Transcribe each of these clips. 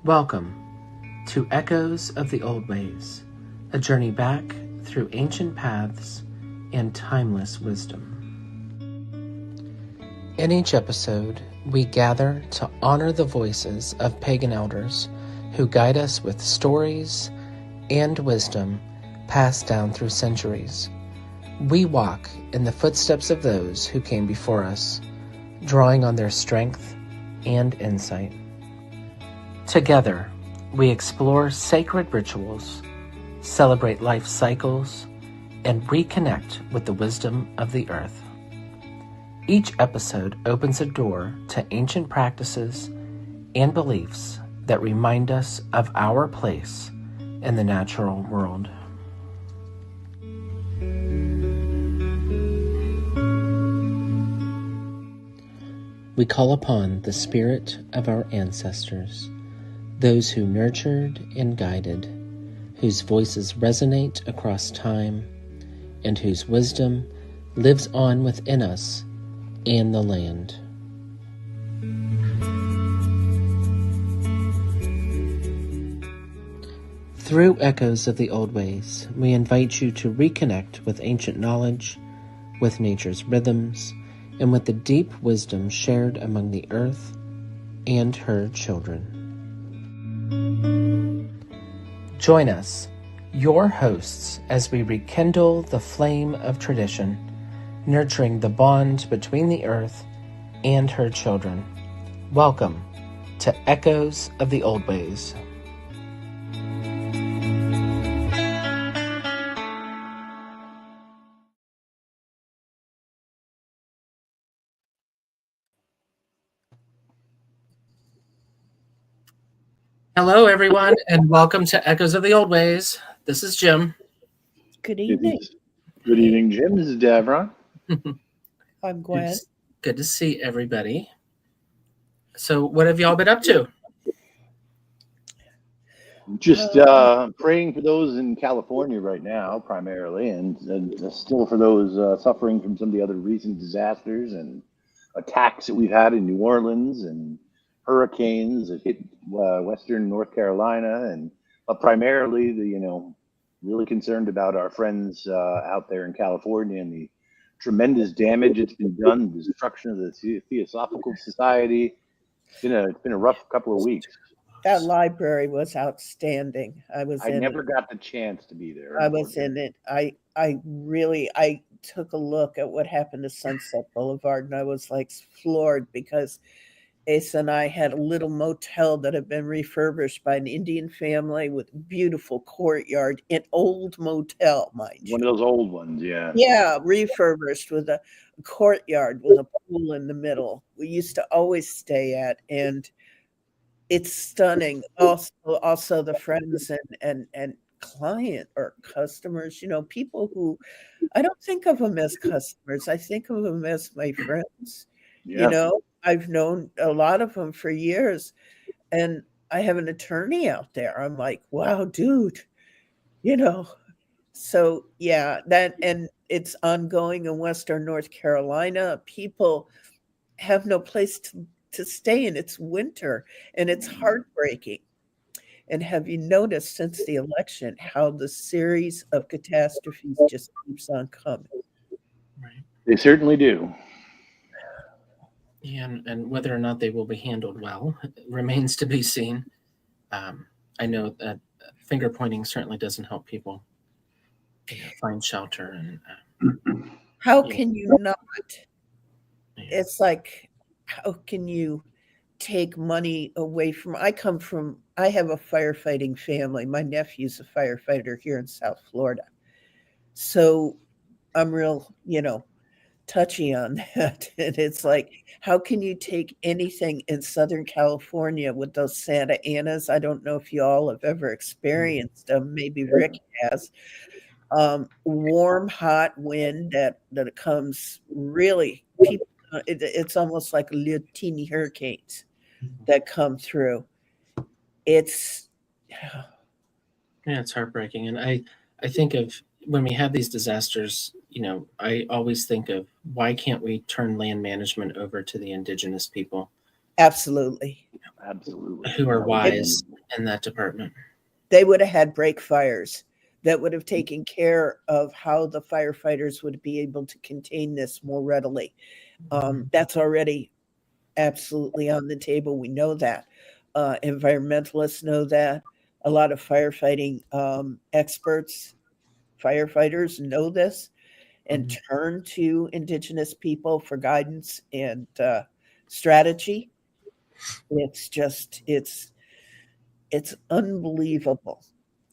Welcome to Echoes of the Old Ways, a journey back through ancient paths and timeless wisdom. In each episode, we gather to honor the voices of pagan elders who guide us with stories and wisdom passed down through centuries. We walk in the footsteps of those who came before us, drawing on their strength and insight. Together, we explore sacred rituals, celebrate life cycles, and reconnect with the wisdom of the earth. Each episode opens a door to ancient practices and beliefs that remind us of our place in the natural world. We call upon the spirit of our ancestors, those who nurtured and guided, whose voices resonate across time, and whose wisdom lives on within us and the land. Through Echoes of the Old Ways, we invite you to reconnect with ancient knowledge, with nature's rhythms, and with the deep wisdom shared among the earth and her children. Join us, your hosts, as we rekindle the flame of tradition, nurturing the bond between the earth and her children. Welcome to Echoes of the Old Ways. Hello, everyone, and welcome to Echoes of the Old Ways. This is Jim. Good evening. Good evening, Jim. This is Davron. I'm Gwen. Good to see everybody. So, what have y'all been up to? Just praying for those in California right now, primarily, and still for those suffering from some of the other recent disasters and attacks that we've had in New Orleans and hurricanes that hit western North Carolina, and primarily really concerned about our friends out there in California and the tremendous damage that's been done, the destruction of the Theosophical Society. It's been a rough couple of weeks. That library was outstanding. I never got the chance to be there. I was in it. I took a look at what happened to Sunset Boulevard, and I was like floored because Ace and I had a little motel that had been refurbished by an Indian family with a beautiful courtyard, an old motel, mind you. One of those old ones, yeah. Yeah, refurbished with a courtyard with a pool in the middle. We used to always stay at, and it's stunning. Also the friends and client or customers, people who I don't think of them as customers. I think of them as my friends. Yeah. I've known a lot of them for years, and I have an attorney out there. I'm like, wow, dude, So yeah, and it's ongoing in Western North Carolina. People have no place to stay, and it's winter, and it's heartbreaking. And have you noticed since the election how the series of catastrophes just keeps on coming? Right. They certainly do. Yeah, and whether or not they will be handled well remains to be seen. I know that finger pointing certainly doesn't help people find shelter. And how can you not? Yeah. It's like, how can you take money away from? I have a firefighting family. My nephew's a firefighter here in South Florida. So I'm real, touchy on that. And it's like, how can you take anything in Southern California with those Santa Anas? I don't know if you all have ever experienced them. Maybe Rick has. Warm, hot wind that comes really, people, it's almost like little teeny hurricanes that come through. It's heartbreaking. And I think of when we have these disasters, I always think of why can't we turn land management over to the indigenous people? Absolutely. Absolutely. who are wise in that department. They would have had break fires that would have taken care of how the firefighters would be able to contain this more readily. That's already absolutely on the table. We know that. Environmentalists know that. A lot of firefighting experts, firefighters know this and turn to Indigenous people for guidance and strategy. It's unbelievable.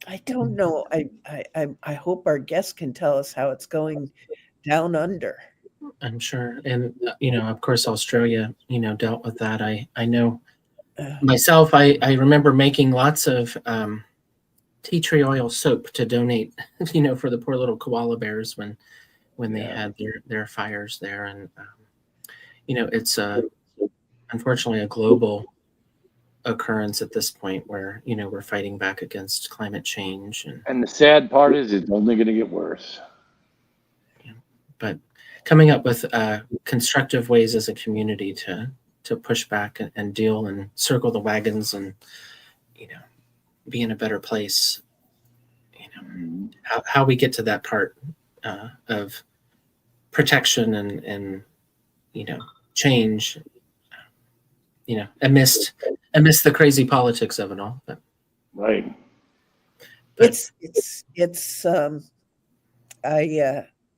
I don't know. I hope our guests can tell us how it's going down under. I'm sure. And, of course, Australia, dealt with that. I know myself, I remember making lots of tea tree oil soap to donate, for the poor little koala bears when they had their fires there. And, it's unfortunately a global occurrence at this point where, we're fighting back against climate change. And the sad part is it's only going to get worse. But coming up with constructive ways as a community to push back and deal and circle the wagons and, be in a better place, how we get to that part of protection and change, amidst the crazy politics of it all. But, right.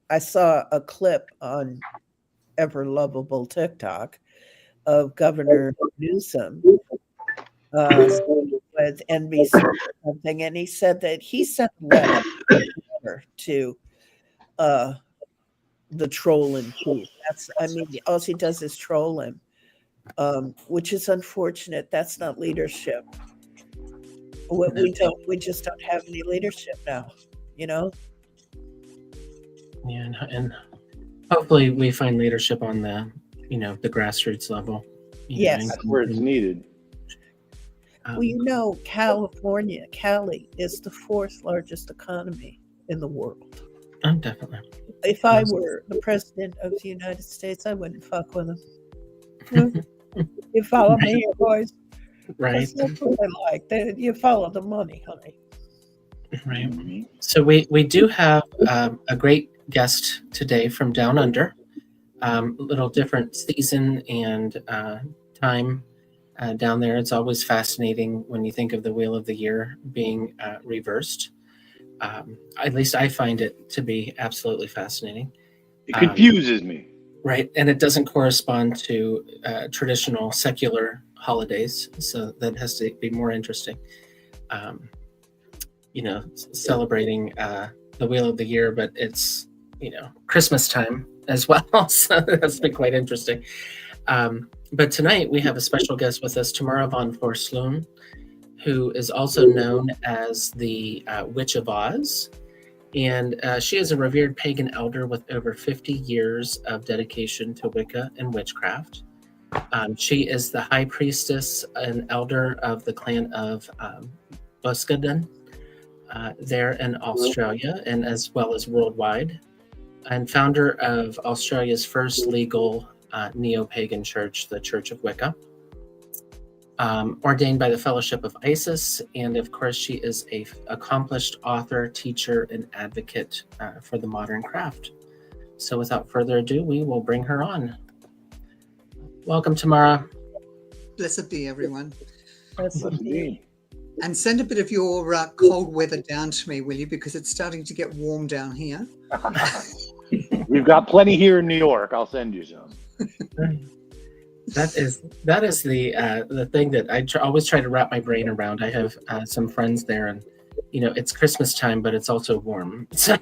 I saw a clip on Ever Lovable TikTok of Governor Newsom with NBC or something, and he said that he sent a letter to the troll in chief. All he does is troll him, which is unfortunate. That's not leadership. We just don't have any leadership now, Yeah, and hopefully we find leadership on the the grassroots level. Yes, that's where it's needed. Well, California, Cali is the 4th largest economy in the world. Definitely. If I were the president of the United States, I wouldn't fuck with him. You follow me here, boys? Right. That's what I like. You follow the money, honey. Right. So we do have a great guest today from Down Under. A little different season and time down there. It's always fascinating when you think of the Wheel of the Year being reversed. At least I find it to be absolutely fascinating. It confuses me. Right. And it doesn't correspond to traditional secular holidays. So that has to be more interesting. Celebrating the Wheel of the Year, but it's, Christmas time as well. So that's been quite interesting. But tonight we have a special guest with us, Tamara Von Forslun, who is also known as the Witch of Oz. And she is a revered pagan elder with over 50 years of dedication to Wicca and witchcraft. She is the High Priestess and elder of the clan of Buskaden there in Australia and as well as worldwide, and founder of Australia's first legal Neo-Pagan Church, the Church of Wicca. Ordained by the Fellowship of Isis, and of course she is an accomplished author, teacher, and advocate for the modern craft. So without further ado, we will bring her on. Welcome, Tamara. Blessed be everyone. Blessed be. And send a bit of your cold weather down to me, will you? Because it's starting to get warm down here. We've got plenty here in New York. I'll send you some. That is the thing that I always try to wrap my brain around. I have some friends there, and it's Christmas time, but it's also warm. So,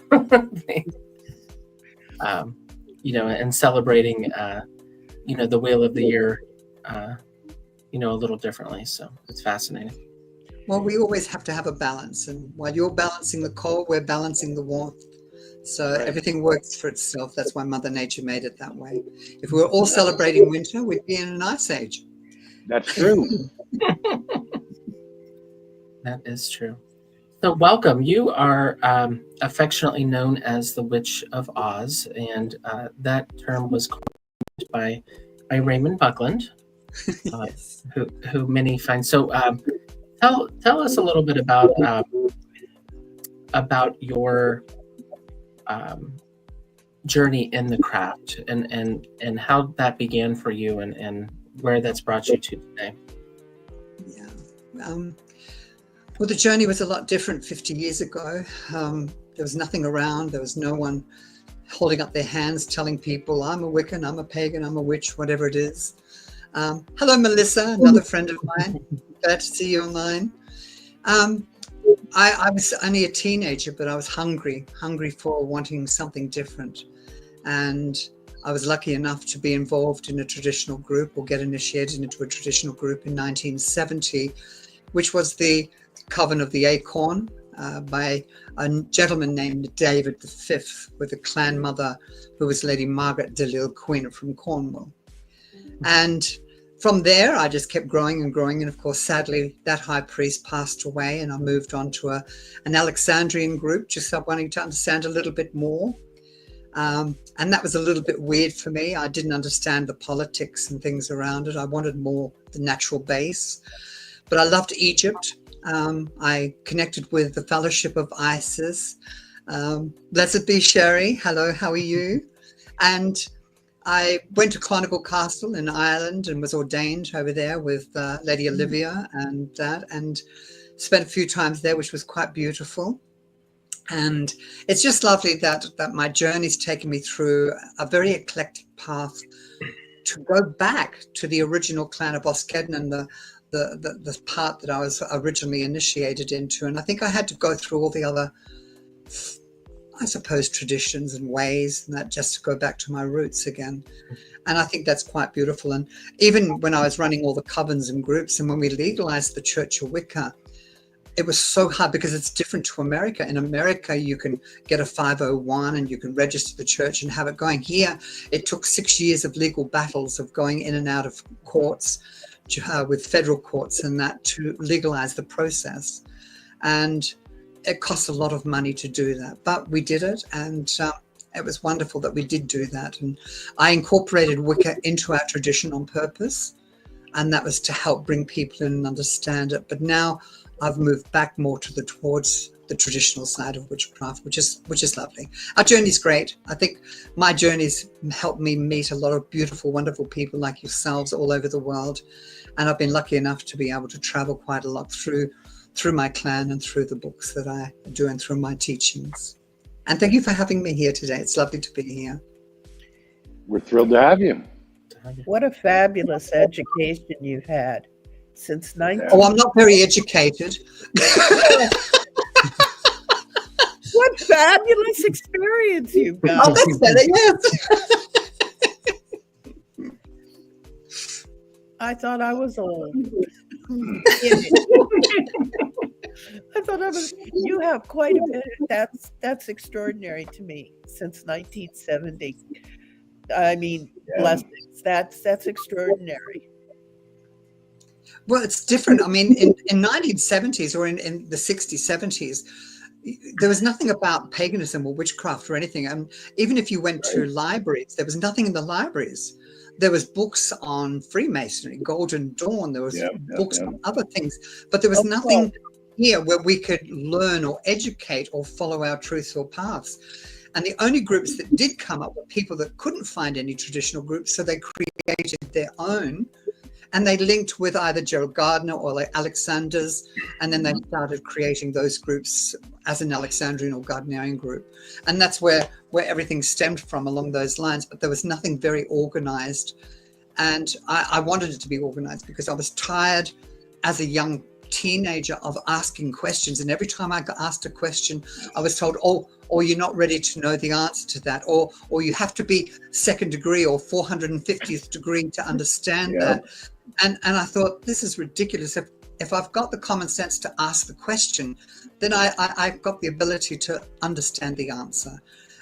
and celebrating, the Wheel of the Year, a little differently. So it's fascinating. Well, we always have to have a balance, and while you're balancing the cold, we're balancing the warmth. So everything works for itself. That's why Mother Nature made it that way. If we were all celebrating winter, we'd be in an ice age. That's true. That is true. So welcome. You are affectionately known as the Witch of Oz, and that term was coined by Raymond Buckland. Yes. who many find. So tell us a little bit about your journey in the craft and how that began for you and where that's brought you to today. Yeah. Well, the journey was a lot different 50 years ago. There was nothing around. There was no one holding up their hands telling people, I'm a Wiccan, I'm a pagan, I'm a witch, whatever it is. Hello, Melissa, another friend of mine. Glad to see you online. I was only a teenager, but I was hungry for wanting something different. And I was lucky enough to be involved in a traditional group or get initiated into a traditional group in 1970, which was the Coven of the Acorn by a gentleman named David V, with a clan mother who was Lady Margaret de Lille Quinn from Cornwall. And from there, I just kept growing and growing. And of course, sadly, that high priest passed away and I moved on to an Alexandrian group, just wanting to understand a little bit more. And that was a little bit weird for me. I didn't understand the politics and things around it. I wanted more the natural base. But I loved Egypt. I connected with the Fellowship of Isis. Blessed be Sherry. Hello, how are you? And I went to Clonical Castle in Ireland and was ordained over there with Lady Olivia and spent a few times there, which was quite beautiful. And it's just lovely that my journey's taken me through a very eclectic path to go back to the original clan of Boskedden and the part that I was originally initiated into. And I think I had to go through all the other, I suppose, traditions and ways, and that just to go back to my roots again. And I think that's quite beautiful. And even when I was running all the covens and groups, and when we legalized the Church of Wicca, it was so hard because it's different to America. In America, you can get a 501 and you can register the church and have it going. Here, it took 6 years of legal battles of going in and out of courts with federal courts and that to legalize the process. And it costs a lot of money to do that, but we did it. And it was wonderful that we did do that. And I incorporated Wicca into our tradition on purpose. And that was to help bring people in and understand it. But now I've moved back more towards the traditional side of witchcraft, which is lovely. Our journey's great. I think my journey's helped me meet a lot of beautiful, wonderful people like yourselves all over the world. And I've been lucky enough to be able to travel quite a lot through my clan and through the books that I do and through my teachings. And thank you for having me here today. It's lovely to be here. We're thrilled to have you. What a fabulous education you've had since 19. Oh, I'm not very educated. What fabulous experience you've got. Oh, that's better, yes. I thought I was old. I thought I was. You have quite a bit. That's extraordinary to me. Since 1970. I mean, blessings. That's extraordinary. Well, it's different. I mean, in 1970s or in the 60s, 70s, there was nothing about paganism or witchcraft or anything. Even if you went to libraries, there was nothing in the libraries. There was books on Freemasonry, Golden Dawn. There was books on other things, but there was nothing here where we could learn or educate or follow our truths or paths. And the only groups that did come up were people that couldn't find any traditional groups, so they created their own. And they linked with either Gerald Gardner or like Alexander's, and then they started creating those groups as an Alexandrian or Gardnerian group. And that's where everything stemmed from along those lines. But there was nothing very organized. And I wanted it to be organized because I was tired as a young teenager of asking questions. And every time I got asked a question, I was told, or you're not ready to know the answer to that, or you have to be second degree or 450th degree to understand that. And I thought, this is ridiculous. If I've got the common sense to ask the question, then I've got the ability to understand the answer.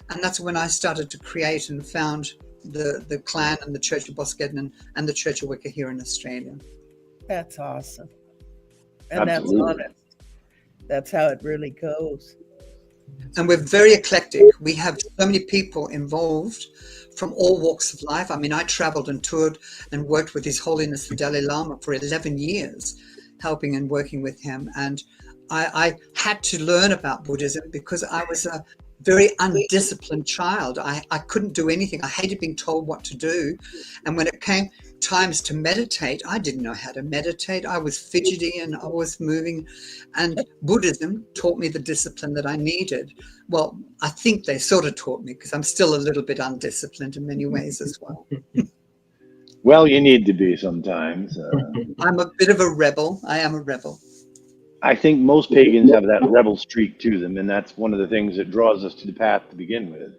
And that's when I started to create and found the clan and the Church of Boskedden and the Church of Wicca here in Australia. That's awesome. And Absolutely. that's honest. That's how it really goes. And we're very eclectic. We have so many people involved from all walks of life. I mean, I traveled and toured and worked with His Holiness the Dalai Lama for 11 years, helping and working with him. And I had to learn about Buddhism because I was a very undisciplined child. I couldn't do anything. I hated being told what to do. And when it came times to meditate, I didn't know how to meditate. I was fidgety and I was moving. And Buddhism taught me the discipline that I needed. Well, I think they sort of taught me because I'm still a little bit undisciplined in many ways as well. Well, you need to be sometimes. I'm a bit of a rebel. I am a rebel. I think most pagans have that rebel streak to them, and that's one of the things that draws us to the path to begin with.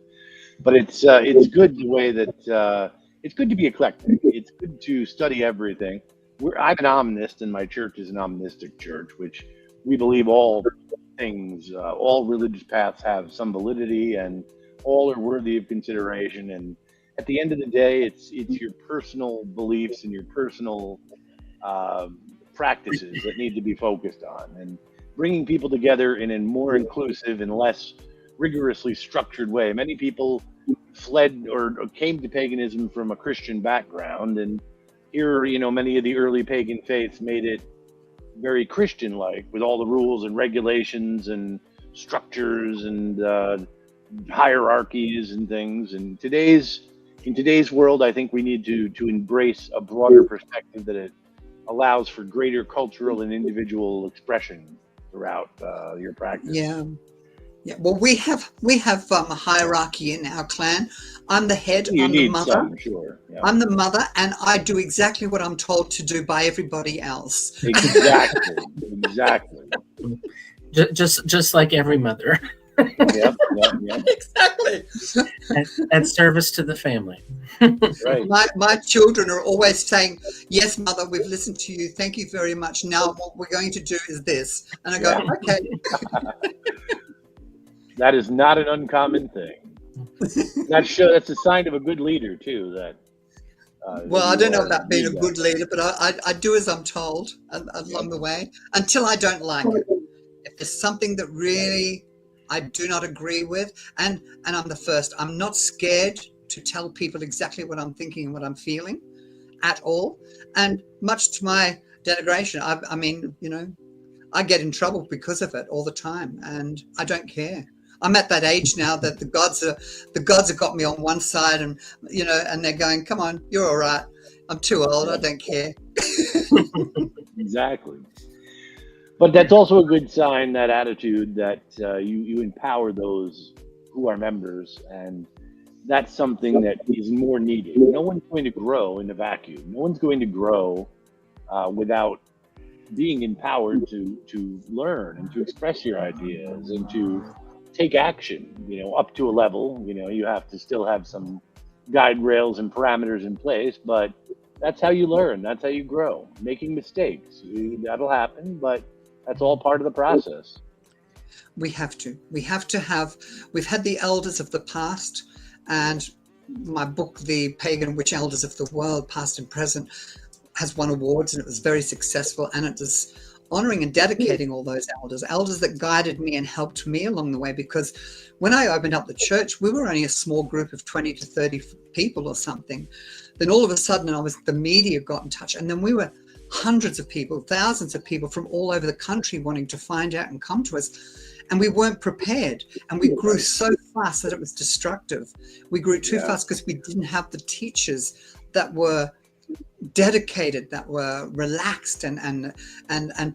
But it's good the way that it's good to be eclectic. It's good to study everything. I'm an omnist, and my church is an omnistic church, which we believe all things, all religious paths have some validity, and all are worthy of consideration. And at the end of the day, it's your personal beliefs and your personal practices that need to be focused on, and bringing people together in a more inclusive and less rigorously structured way. Many people fled or came to paganism from a Christian background, and here, many of the early pagan faiths made it very Christian-like, with all the rules and regulations and structures and hierarchies and things. And in today's world, I think we need to embrace a broader perspective that it allows for greater cultural and individual expression throughout your practice. Yeah. Well, we have a hierarchy in our clan. I'm the head. I'm the mother. Some, sure. Yeah. I'm the mother, and I do exactly what I'm told to do by everybody else. Exactly. Just like every mother. Yep. Exactly. And service to the family. Right. My children are always saying, "Yes, mother, we've listened to you. Thank you very much. Now what we're going to do is this." And I go, "Okay." That is not an uncommon thing. That's a sign of a good leader too. Well, I don't know about being a good leader, but I do as I'm told along the way until I don't like it. If there's something that really I do not agree with, and I'm the first. I'm not scared to tell people exactly what I'm thinking and what I'm feeling at all. And much to my denigration, I mean, I get in trouble because of it all the time, and I don't care. I'm at that age now that the gods have got me on one side, and and they're going, "Come on, you're all right. I'm too old. I don't care." Exactly. But that's also a good sign, that attitude that you empower those who are members, and that's something that is more needed. No one's going to grow in a vacuum. No one's going to grow without being empowered to learn and to express your ideas and to take action, up to a level. You have to still have some guide rails and parameters in place, but that's how you learn. That's how you grow. Making mistakes, that'll happen, but that's all part of the process. We have to we've had the elders of the past, and my book, The Pagan Witch Elders of the World, Past and Present, has won awards, and it was very successful, and it is honoring and dedicating all those elders that guided me and helped me along the way. Because when I opened up the church, we were only a small group of 20 to 30 people or something. Then all of a sudden, the media got in touch, and then we were hundreds of people, thousands of people from all over the country wanting to find out and come to us. And we weren't prepared, and we grew so fast that it was destructive. We grew too fast because we didn't have the teachers that were dedicated, that were relaxed and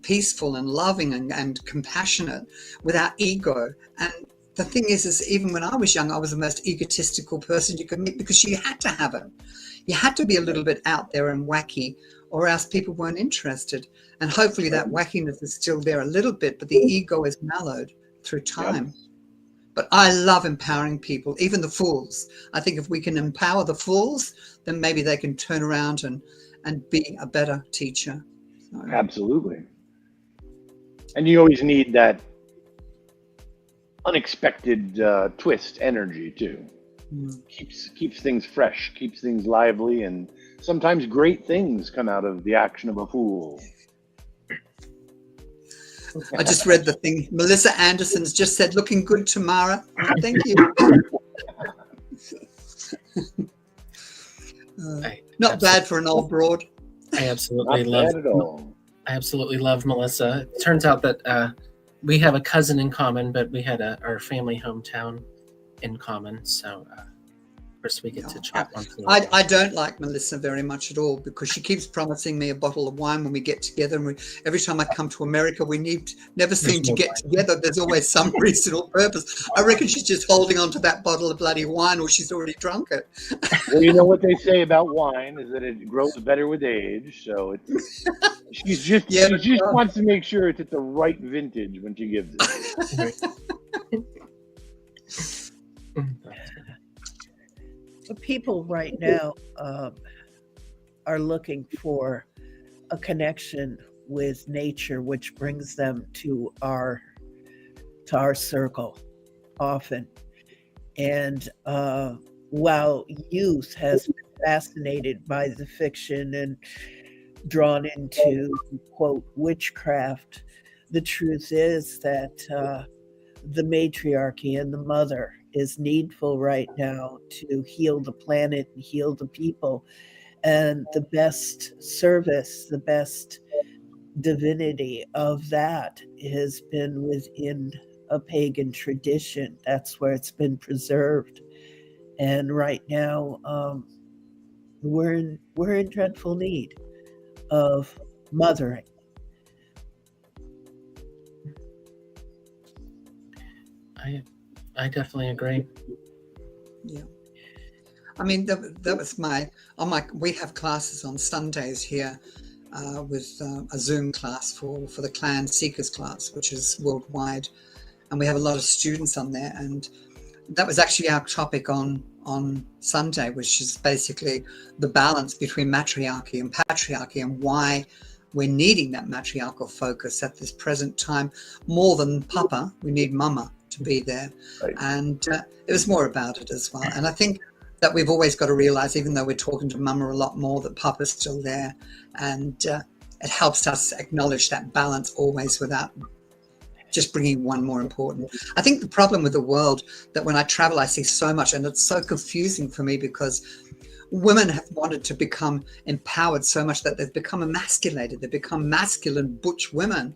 peaceful and loving and compassionate without ego. And the thing is even when I was young, I was the most egotistical person you could meet, because you had to have it. You had to be a little bit out there and wacky, or else people weren't interested. And hopefully that wackiness is still there a little bit, but the ego is mellowed through time. Yep. But I love empowering people, even the fools. I think if we can empower the fools, then maybe they can turn around and be a better teacher. So. Absolutely. And you always need that unexpected twist energy too. Keeps things fresh, keeps things lively, and sometimes great things come out of the action of a fool. I just read the thing. Melissa Anderson's just said, looking good, Tamara. Thank you. Not bad for an old broad. I absolutely Not bad at all. I absolutely love Melissa. It turns out that we have a cousin in common, but we had our family hometown in common. So, of course, we get to chat once in a while. I don't like Melissa very much at all because she keeps promising me a bottle of wine when we get together. And every time I come to America, we never seem to get together. There's always some reason or purpose. I reckon she's just holding on to that bottle of bloody wine, or she's already drunk it. Well, you know what they say about wine is that it grows better with age. So she just wants to make sure it's at the right vintage when she gives it. People right now are looking for a connection with nature, which brings them to our circle often. And while youth has been fascinated by the fiction and drawn into, quote, witchcraft, the truth is that the matriarchy and the mother is needful right now to heal the planet and heal the people. And the best service, the best divinity of that has been within a pagan tradition. That's where it's been preserved. And right now, we're in dreadful need of mothering. I definitely agree. Yeah. I mean, that was we have classes on Sundays here with a Zoom class for the Clan Seekers class, which is worldwide. And we have a lot of students on there. And that was actually our topic on Sunday, which is basically the balance between matriarchy and patriarchy and why we're needing that matriarchal focus at this present time. More than Papa, we need Mama to be there. Right. And it was more about it as well. And I think that we've always got to realize, even though we're talking to Mama a lot more, that Papa's still there. And it helps us acknowledge that balance always without just bringing one more important. I think the problem with the world that when I travel, I see so much, and it's so confusing for me because women have wanted to become empowered so much that they've become emasculated. They've become masculine, butch women.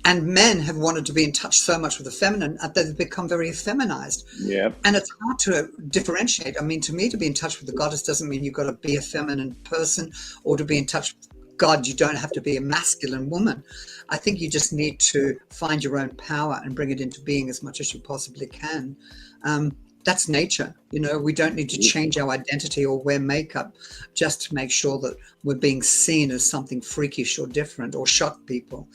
And men have wanted to be in touch so much with the feminine that they've become very effeminized. Yeah. And it's hard to differentiate. I mean, to me, to be in touch with the goddess doesn't mean you've got to be a feminine person, or to be in touch with God, you don't have to be a masculine woman. I think you just need to find your own power and bring it into being as much as you possibly can. That's nature. You know, we don't need to change our identity or wear makeup just to make sure that we're being seen as something freakish or different or shock people.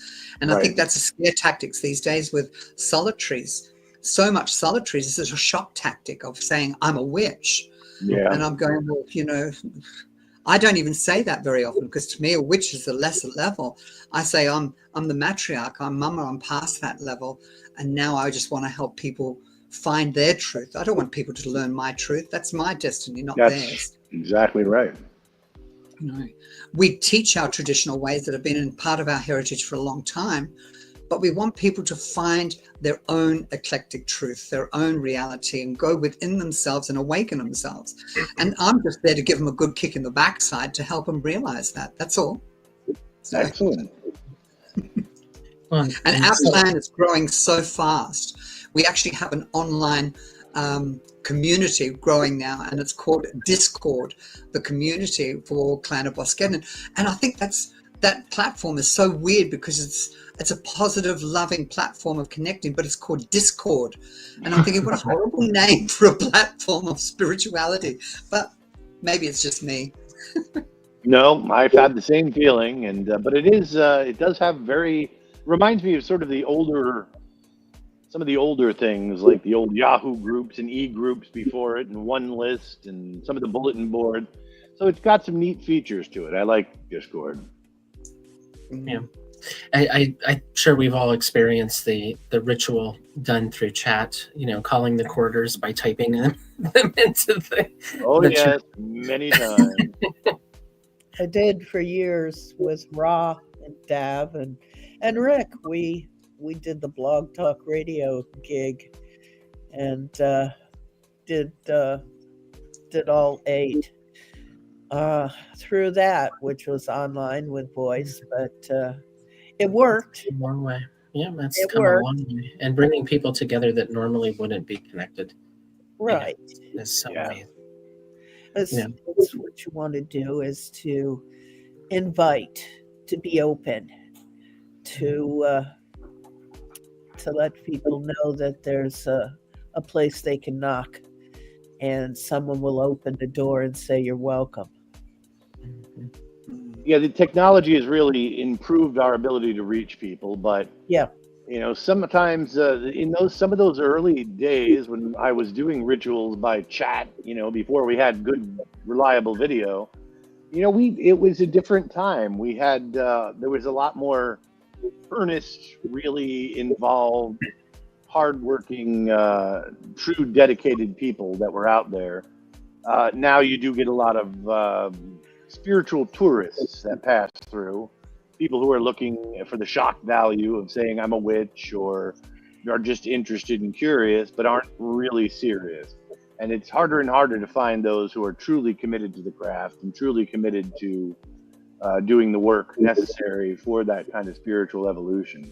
And I think that's a scare tactics these days with solitaries. So much solitaries is a shock tactic of saying, I'm a witch. Yeah. And I'm going, well, you know, I don't even say that very often, because to me, a witch is a lesser level. I say I'm the matriarch, I'm Mama, I'm past that level. And now I just want to help people find their truth. I don't want people to learn my truth. That's my destiny, not theirs. Exactly right. You know, we teach our traditional ways that have been in part of our heritage for a long time, but we want people to find their own eclectic truth, their own reality, and go within themselves and awaken themselves. And I'm just there to give them a good kick in the backside to help them realize that. That's all. So, excellent. And our clan is growing so fast. We actually have an online community growing now, and it's called Discord, the community for Clan of Boskedden. And I think that platform is so weird because it's a positive, loving platform of connecting, but it's called Discord. And I'm thinking, what a horrible name for a platform of spirituality. But maybe it's just me. No, I've had the same feeling, and but it does have reminds me of sort of some of the older things, like the old Yahoo groups and e-groups before it, and One List, and some of the bulletin board. So it's got some neat features to it. I like Discord. Yeah, I'm sure we've all experienced the ritual done through chat. You know, calling the quarters by typing them into the. Oh the yes, chat. many times. I did for years with Ra Dav and Rick. We did the Blog Talk Radio gig, and did all 8 through that, which was online with voice, but it worked. A long way. Yeah, that's It come worked. a long way. And bringing people together that normally wouldn't be connected. Right. Is so Yeah. amazing. It's what you want to do, is to invite, to be open, to let people know that there's a place they can knock, and someone will open the door and say you're welcome. Yeah, the technology has really improved our ability to reach people, but Yeah. sometimes in some of those early days when I was doing rituals by chat, before we had good, reliable video, it was a different time. We had there was a lot more earnest, really involved, hardworking, true, dedicated people that were out there. Now you do get a lot of spiritual tourists that pass through, people who are looking for the shock value of saying I'm a witch, or are just interested and curious but aren't really serious. And it's harder and harder to find those who are truly committed to the craft and truly committed to doing the work necessary for that kind of spiritual evolution.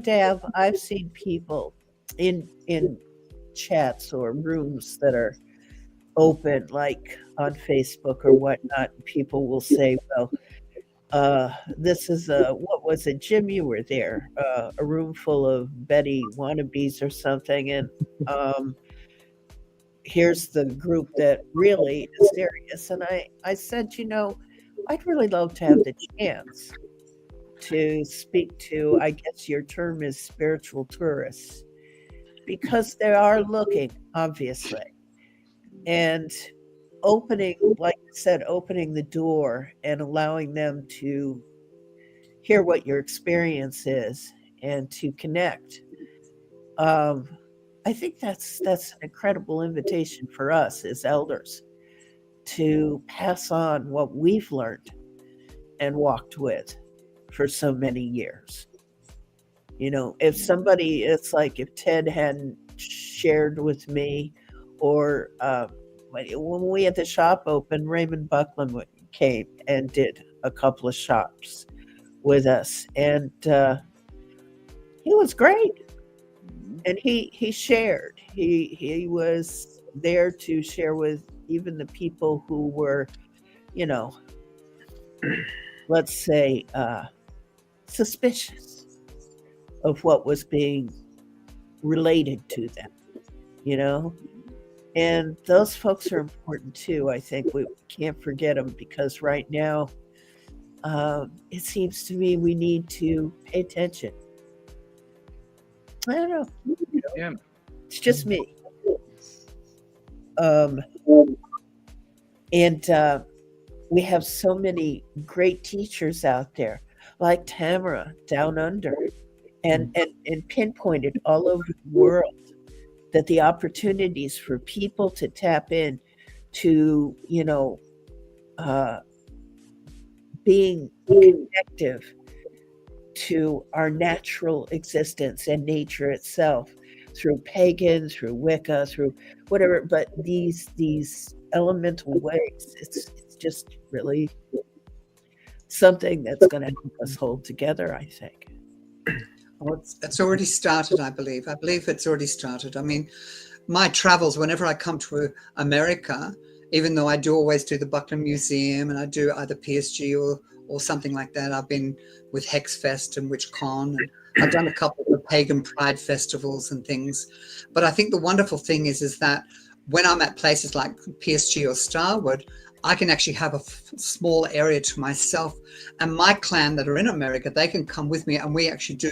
Dav, I've seen people in chats or rooms that are open, like on Facebook or whatnot. People will say, well, this is what was it, Jim, you were there, a room full of Betty wannabes or something, and here's the group that really is serious. And I said, I'd really love to have the chance to speak to, I guess your term is spiritual tourists, because they are looking, obviously, and opening, like I said, opening the door and allowing them to hear what your experience is and to connect. I think that's an incredible invitation for us as elders to pass on what we've learned and walked with for so many years. If somebody, it's like if Ted hadn't shared with me, or when we had the shop open, Raymond Buckland came and did a couple of shops with us, and he was great. And he shared. He was there to share with even the people who were, let's say, suspicious of what was being related to them, And those folks are important too. I think we can't forget them, because right now, it seems to me we need to pay attention. I don't know. Yeah. It's just me. And we have so many great teachers out there, like Tamara down under, and pinpointed all over the world, that the opportunities for people to tap in to, being connective to our natural existence and nature itself, through pagan, through Wicca, through whatever, but these elemental ways, it's just really something that's going to help us hold together, I think. Well, it's already started, I believe. I believe it's already started. I mean, my travels, whenever I come to America, even though I do always do the Buckland Museum and I do either PSG or something like that, I've been with Hexfest and WitchCon, and I've done a couple of pagan pride festivals and things. But I think the wonderful thing is that when I'm at places like PSG or Starwood, I can actually have a small area to myself, and my clan that are in America, they can come with me, and we actually do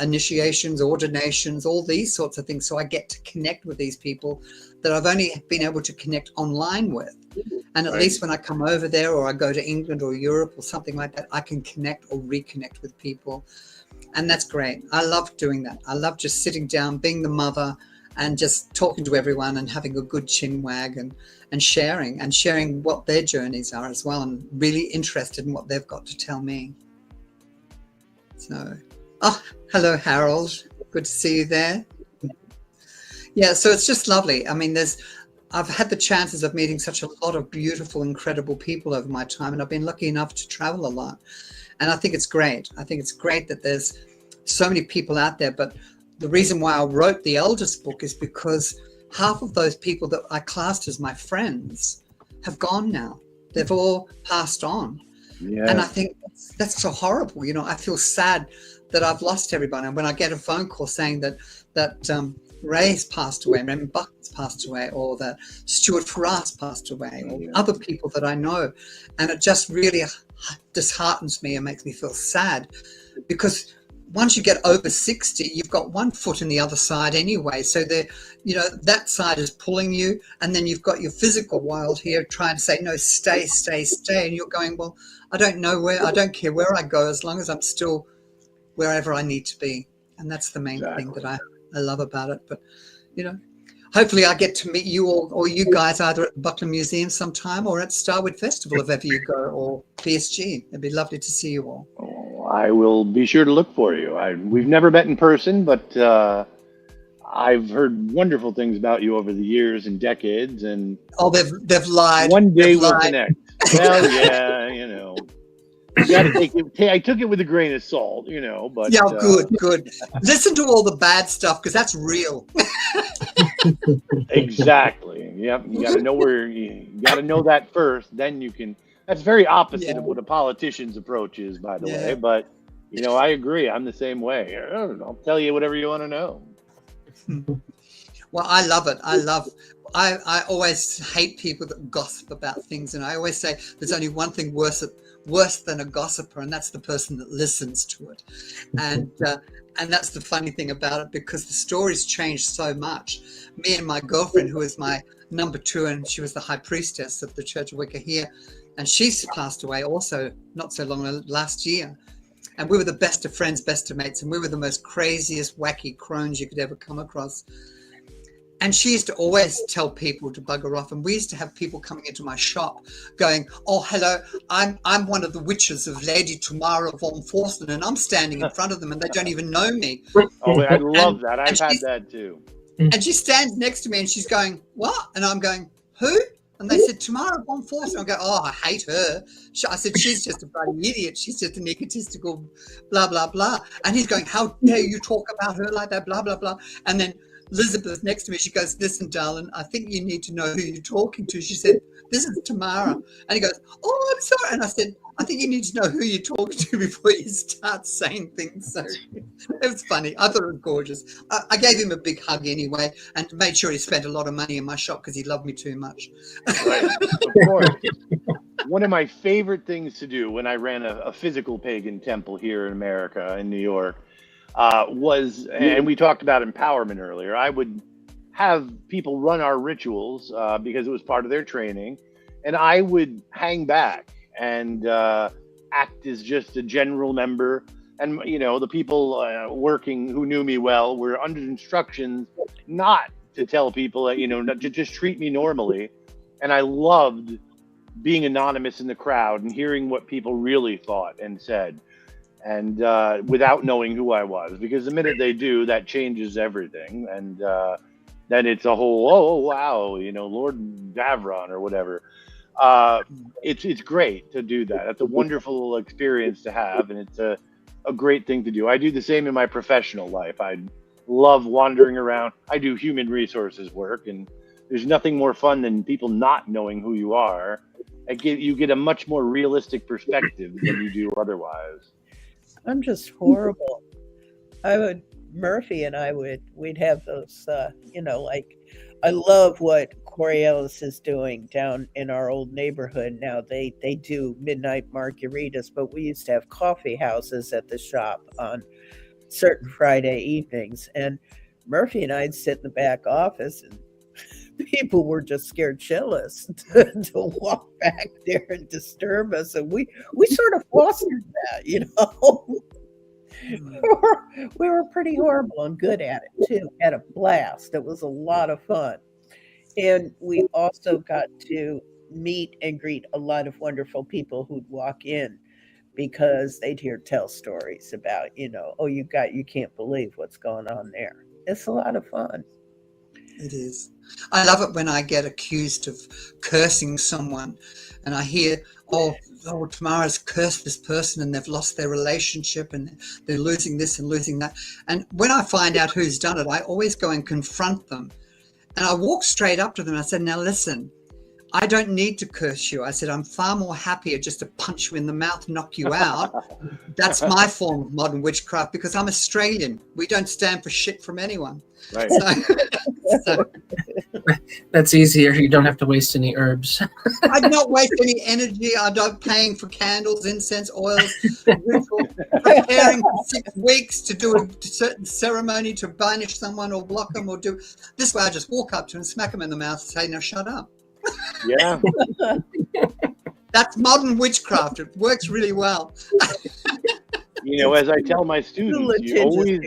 initiations, ordinations, all these sorts of things. So I get to connect with these people that I've only been able to connect online with. And at least when I come over there, or I go to England or Europe or something like that, I can connect or reconnect with people. And that's great. I love doing that. I love just sitting down, being the mother, and just talking to everyone and having a good chin wag and sharing what their journeys are as well, and really interested in what they've got to tell me. So, oh, hello, Harold. Good to see you there. Yeah, so it's just lovely. I mean, I've had the chances of meeting such a lot of beautiful, incredible people over my time, and I've been lucky enough to travel a lot. And I think it's great. I think it's great that there's so many people out there. But the reason why I wrote the eldest book is because half of those people that I classed as my friends have gone now. They've all passed on. Yeah. And I think that's so horrible. You know, I feel sad that I've lost everybody. And when I get a phone call saying that Ray's passed away, Raymond Buck's passed away, or that Stuart Farrar's passed away, or other people that I know, and it just really disheartens me and makes me feel sad, because once you get over 60, you've got one foot in the other side anyway. So that side is pulling you, and then you've got your physical world here trying to say, no, stay. And you're going, well, I don't care where I go, as long as I'm still wherever I need to be. And that's the main thing that I love about it. But, hopefully I get to meet you all, or you guys, either at the Buckland Museum sometime or at Starwood Festival, if ever you go, or PSG. It'd be lovely to see you all. Oh, I will be sure to look for you. We've never met in person, but I've heard wonderful things about you over the years and decades. And they've lied. One day we'll connect. Well, yeah, You gotta take it. I took it with a grain of salt, But yeah, good. Listen to all the bad stuff, because that's real. Exactly. Yep. You gotta know you gotta know that first. Then you can. That's very opposite of what a politician's approach is, by the way. But I agree. I'm the same way. I'll tell you whatever you want to know. Well, I love it. I always hate people that gossip about things, and I always say there's only one thing worse than a gossiper, and that's the person that listens to it. And that's the funny thing about it, because the stories change so much. Me and my girlfriend, who is my number 2, and she was the High Priestess of the Church of Wicca here, and she's passed away also not so long last year. And we were the best of friends, best of mates, and we were the most craziest, wacky crones you could ever come across. And she used to always tell people to bugger off. And we used to have people coming into my shop going, oh, hello, I'm one of the witches of Lady Tamara Von Forslun, and I'm standing in front of them and they don't even know me. Oh, I love that. I've had that too. And she stands next to me and she's going, what? And I'm going, who? And they said, Tamara Von Forslun. I go, oh, I hate her. I said, she's just a bloody idiot. She's just an egotistical blah, blah, blah. And he's going, how dare you talk about her like that, blah, blah, blah. And then Elizabeth next to me, she goes, listen, darling, I think you need to know who you're talking to. She said, this is Tamara. And he goes, oh, I'm sorry. And I said, I think you need to know who you're talking to before you start saying things. So it was funny. I thought it was gorgeous. I gave him a big hug anyway, and made sure he spent a lot of money in my shop because he loved me too much. Right, of course. One of my favorite things to do when I ran a physical pagan temple here in America, in New York, was, and we talked about empowerment earlier, I would have people run our rituals because it was part of their training, and I would hang back and act as just a general member. And, the people working who knew me well were under instructions not to tell people that, not to just treat me normally. And I loved being anonymous in the crowd and hearing what people really thought and said. And without knowing who I was, because the minute they do, that changes everything. And then it's a whole, oh, wow, Lord Davron or whatever. It's great to do that. That's a wonderful experience to have. And it's a great thing to do. I do the same in my professional life. I love wandering around. I do human resources work, and there's nothing more fun than people not knowing who you are. You get a much more realistic perspective than you do otherwise. I'm just horrible. Murphy and we'd have those, I love what Coriolis is doing down in our old neighborhood now. They do midnight margaritas, but we used to have coffee houses at the shop on certain Friday evenings. And Murphy and I'd sit in the back office, and people were just scared shitless to walk back there and disturb us. And we sort of fostered that, We were pretty horrible and good at it too. Had a blast. It was a lot of fun. And we also got to meet and greet a lot of wonderful people who'd walk in, because they'd hear tell stories about, oh, you can't believe what's going on there. It's a lot of fun. It is. I love it when I get accused of cursing someone and I hear, oh, Tamara's cursed this person and they've lost their relationship and they're losing this and losing that. And when I find out who's done it, I always go and confront them. And I walk straight up to them and I said, now listen, I don't need to curse you. I said, I'm far more happier just to punch you in the mouth, knock you out. That's my form of modern witchcraft because I'm Australian. We don't stand for shit from anyone. Right. So That's easier. You don't have to waste any herbs. I don't waste any energy. I don't paying for candles, incense, oils, ritual, preparing for 6 weeks to do a certain ceremony to banish someone or block them or do this way. I just walk up to them, smack them in the mouth, and say, "Now shut up." Yeah. That's modern witchcraft. It works really well. As I tell my students, you always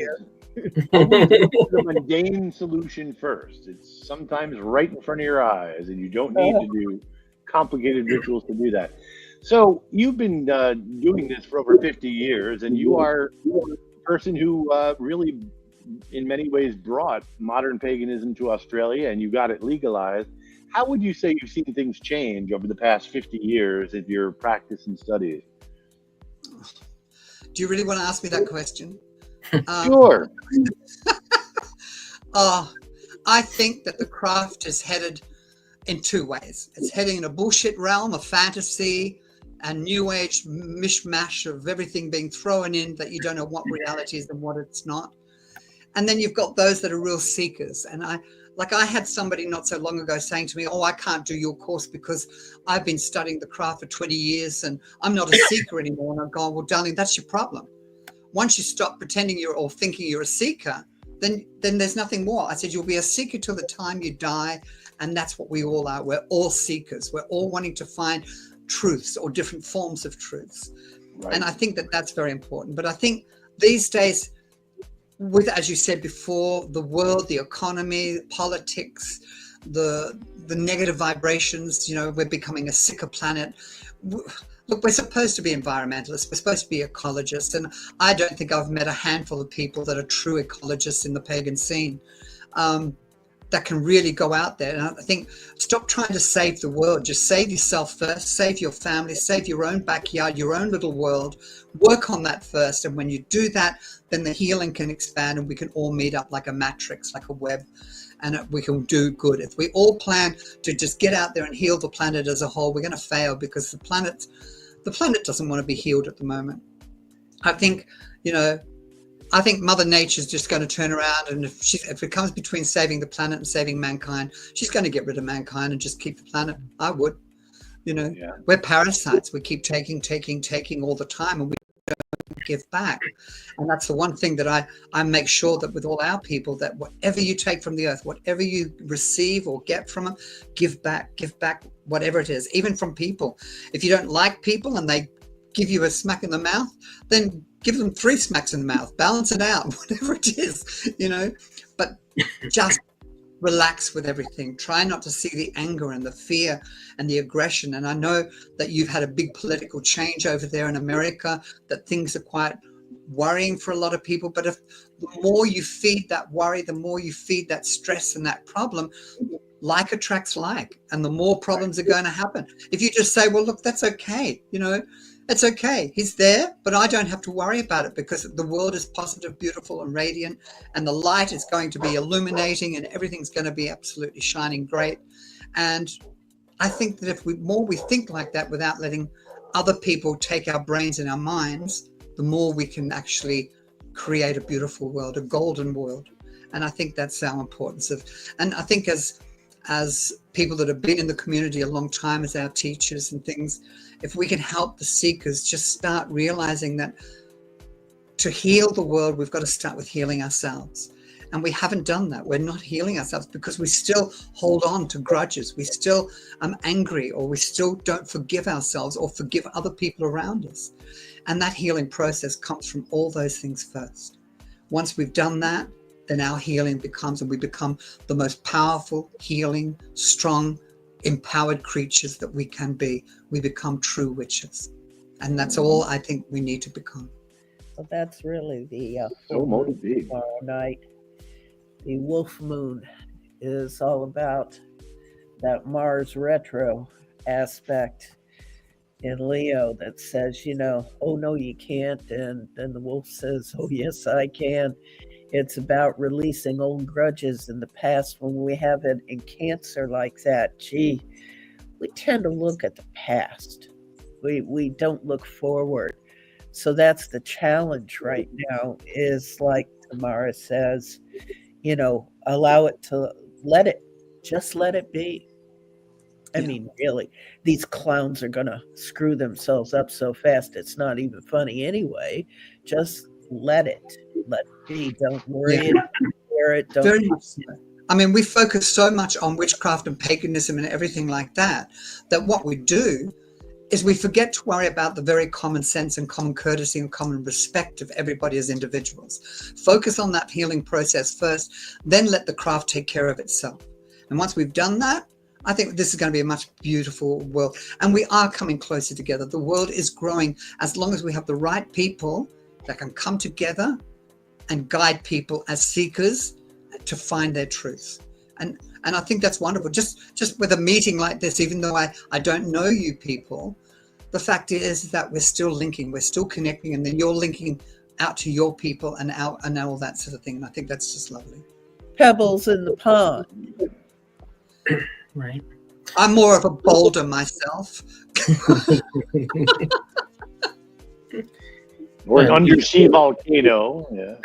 the mundane solution first. It's sometimes right in front of your eyes, and you don't need to do complicated rituals to do that. So you've been doing this for over 50 years, and you are a person who really, in many ways, brought modern paganism to Australia, and you got it legalized. How would you say you've seen things change over the past 50 years in your practice and studies? Do you really want to ask me that question? Sure. I think that the craft is headed in 2 ways. It's heading in a bullshit realm of fantasy and new age mishmash of everything being thrown in that you don't know what reality is and what it's not. And then you've got those that are real seekers. And I had somebody not so long ago saying to me, oh, I can't do your course because I've been studying the craft for 20 years and I'm not a seeker anymore. And I'm going, well, darling, that's your problem. Once you stop pretending you're or thinking you're a seeker, then there's nothing more. I said, you'll be a seeker till the time you die. And that's what we all are. We're all seekers. We're all wanting to find truths or different forms of truths. Right. And I think that that's very important. But I think these days, with, as you said before, the world, the economy, politics, the negative vibrations, we're becoming a sicker planet. Look, we're supposed to be environmentalists. We're supposed to be ecologists. And I don't think I've met a handful of people that are true ecologists in the pagan scene that can really go out there. And I think stop trying to save the world. Just save yourself first, save your family, save your own backyard, your own little world. Work on that first. And when you do that, then the healing can expand and we can all meet up like a matrix, like a web, and we can do good. If we all plan to just get out there and heal the planet as a whole, we're going to fail because the planet doesn't want to be healed at the moment. I think Mother Nature's just going to turn around, and if it comes between saving the planet and saving mankind, she's going to get rid of mankind and just keep the planet. I would. We're parasites. We keep taking all the time, and we don't give back. And that's the one thing that I make sure that with all our people, that whatever you take from the earth, whatever you receive or get from them, give back whatever it is, even from people. If you don't like people and they give you a smack in the mouth, then give them 3 smacks in the mouth, balance it out, whatever it is, but just relax with everything. Try not to see the anger and the fear and the aggression. And I know that you've had a big political change over there in America, that things are quite worrying for a lot of people. But if the more you feed that worry, the more you feed that stress and that problem, like attracts like, and the more problems are going to happen. If you just say, well, look, that's okay, it's okay. He's there, but I don't have to worry about it because the world is positive, beautiful, and radiant, and the light is going to be illuminating, and everything's going to be absolutely shining great. And I think that if we think like that without letting other people take our brains and our minds, the more we can actually create a beautiful world, a golden world. And I think that's our importance and I think as people that have been in the community a long time, as our teachers and things, if we can help the seekers just start realizing that to heal the world, we've got to start with healing ourselves. And we haven't done that. We're not healing ourselves because we still hold on to grudges. We still angry, or we still don't forgive ourselves or forgive other people around us. And that healing process comes from all those things first. Once we've done that, then our healing becomes, and we become the most powerful, healing, strong, empowered creatures that we can be. We become true witches. And that's all I think we need to become. So that's really the So full moon motivating. tomorrow night. The wolf moon is all about that Mars retro aspect in Leo that says, oh no, you can't. And then the wolf says, oh yes, I can. It's about releasing old grudges in the past. When we have it in Cancer like that, gee, we tend to look at the past. We don't look forward. So that's the challenge right now, is like Tamara says, allow it to just let it be. I mean, really, these clowns are going to screw themselves up so fast, it's not even funny anyway. Just let it be. Don't worry it. Wear it. Don't. Very much so. I mean, we focus so much on witchcraft and paganism and everything like that, that what we do is we forget to worry about the very common sense and common courtesy and common respect of everybody as individuals. Focus on that healing process first, then let the craft take care of itself. And once we've done that, I think this is going to be a much beautiful world. And we are coming closer together. The world is growing as long as we have the right people that can come together and guide people as seekers to find their truth. And I think that's wonderful. Just with a meeting like this, even though I don't know you people, the fact is that we're still linking, we're still connecting, and then you're linking out to your people and all that sort of thing. And I think that's just lovely. Pebbles in the pond. Right. I'm more of a boulder myself. Or an undersea volcano. Yeah.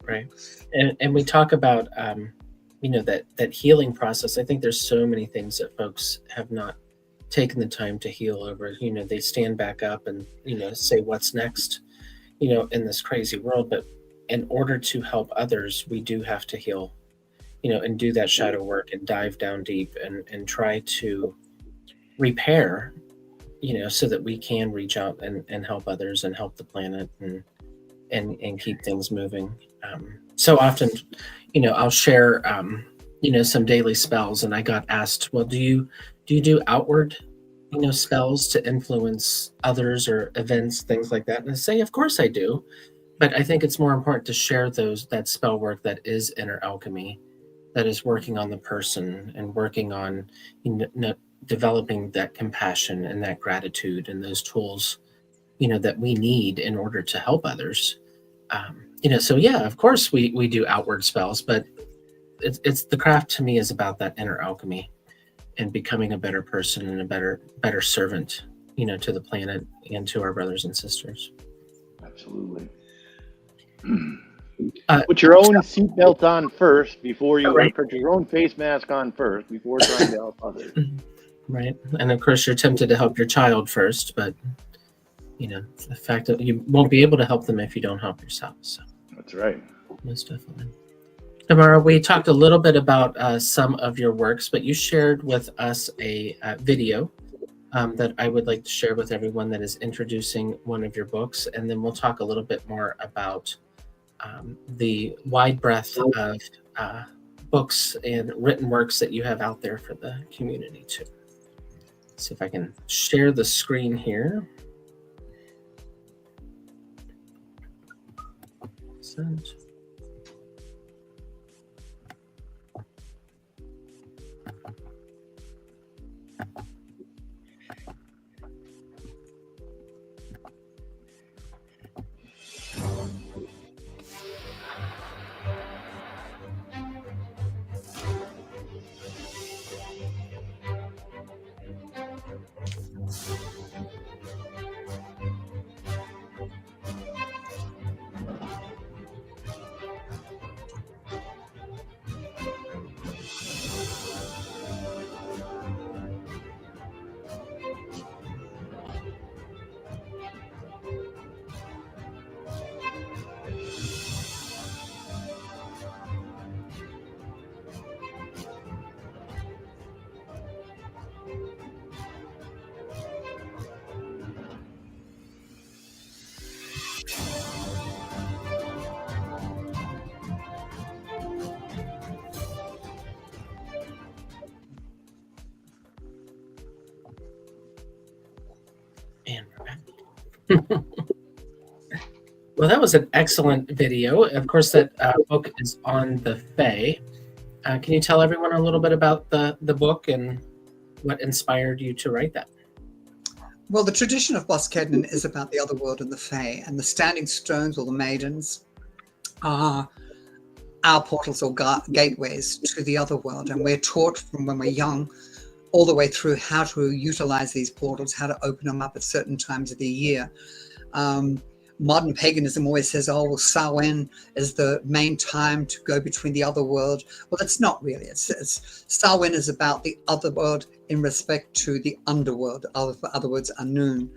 Right. And we talk about, that healing process. I think there's so many things that folks have not taken the time to heal over. They stand back up and, say what's next, in this crazy world. But in order to help others, we do have to heal, and do that shadow work and dive down deep and try to repair, so that we can reach out and help others and help the planet and keep things moving. So often, I'll share, some daily spells, and I got asked, well, do you do outward, spells to influence others or events, things like that? And I say, of course I do. But I think it's more important to share that spell work that is inner alchemy, that is working on the person and working on developing that compassion and that gratitude and those tools, that we need in order to help others. So yeah, of course we do outward spells, but it's the craft to me is about that inner alchemy and becoming a better person and a better servant, to the planet and to our brothers and sisters. Absolutely. Put your own seatbelt on first before you put your own face mask on first before trying to help others. Right. And of course you're tempted to help your child first, but the fact that you won't be able to help them if you don't help yourself. So that's right. Most definitely. Tamara, we talked a little bit about some of your works, but you shared with us a video that I would like to share with everyone that is introducing one of your books. And then we'll talk a little bit more about the wide breadth of books and written works that you have out there for the community too. Let's see if I can share the screen here. Send. Well, that was an excellent video. Of course, that book is on the Fae. Can you tell everyone a little bit about the book and what inspired you to write that? Well, the tradition of Boskednan is about the other world and the Fae, and the standing stones or the maidens are our portals or gateways to the other world. And we're taught from when we're young all the way through how to utilize these portals, how to open them up at certain times of the year. Modern paganism always says, oh, well, Samhain is the main time to go between the other world. Well, that's not really. It's Samhain is about the other world in respect to the underworld, other words, Anun.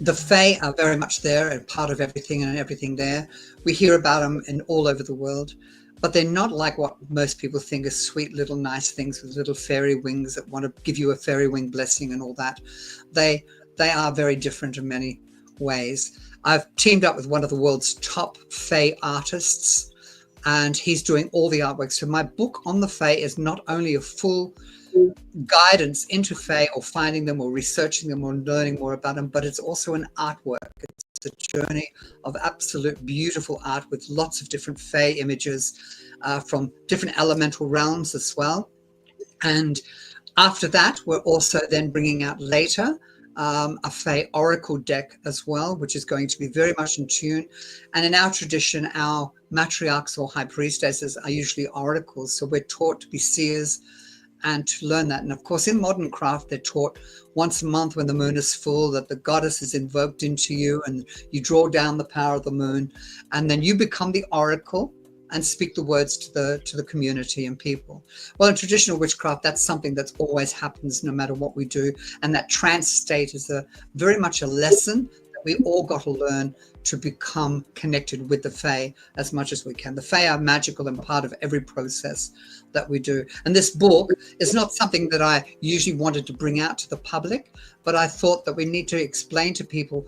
The Fae are very much there and part of everything and everything there. We hear about them in all over the world, but they're not like what most people think are sweet little nice things with little fairy wings that want to give you a fairy wing blessing and all that. They are very different in many ways. I've teamed up with one of the world's top Fae artists, and he's doing all the artwork. So my book on the Fae is not only a full guidance into Fae or finding them or researching them or learning more about them, but it's also an artwork. It's a journey of absolute beautiful art with lots of different Fae images from different elemental realms as well. And after that, we're also then bringing out later a Fae oracle deck as well, which is going to be very much in tune. And in our tradition, our matriarchs or high priestesses are usually oracles. So we're taught to be seers and to learn that. And of course, in modern craft, they're taught once a month when the moon is full that the goddess is invoked into you and you draw down the power of the moon. And then you become the oracle and speak the words to the community and people. Well, in traditional witchcraft, that's something that always happens no matter what we do. And that trance state is very much a lesson that we all got to learn to become connected with the Fae as much as we can. The Fae are magical and part of every process that we do. And this book is not something that I usually wanted to bring out to the public, but I thought that we need to explain to people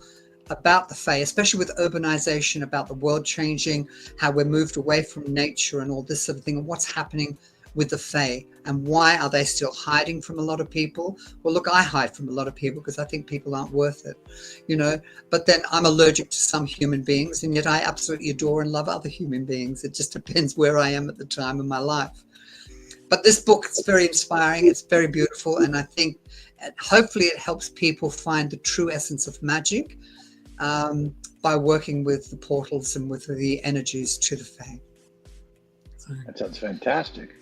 about the Fae, especially with urbanization, about the world changing, how we're moved away from nature and all this sort of thing, and what's happening with the Fae and why are they still hiding from a lot of people. Well, look, I hide from a lot of people because I think people aren't worth it, you know, but then I'm allergic to some human beings, and yet I absolutely adore and love other human beings. It just depends where I am at the time in my life. But this book is very inspiring, it's very beautiful, and I think hopefully it helps people find the true essence of magic by working with the portals and with the energies to the Fae. That sounds fantastic.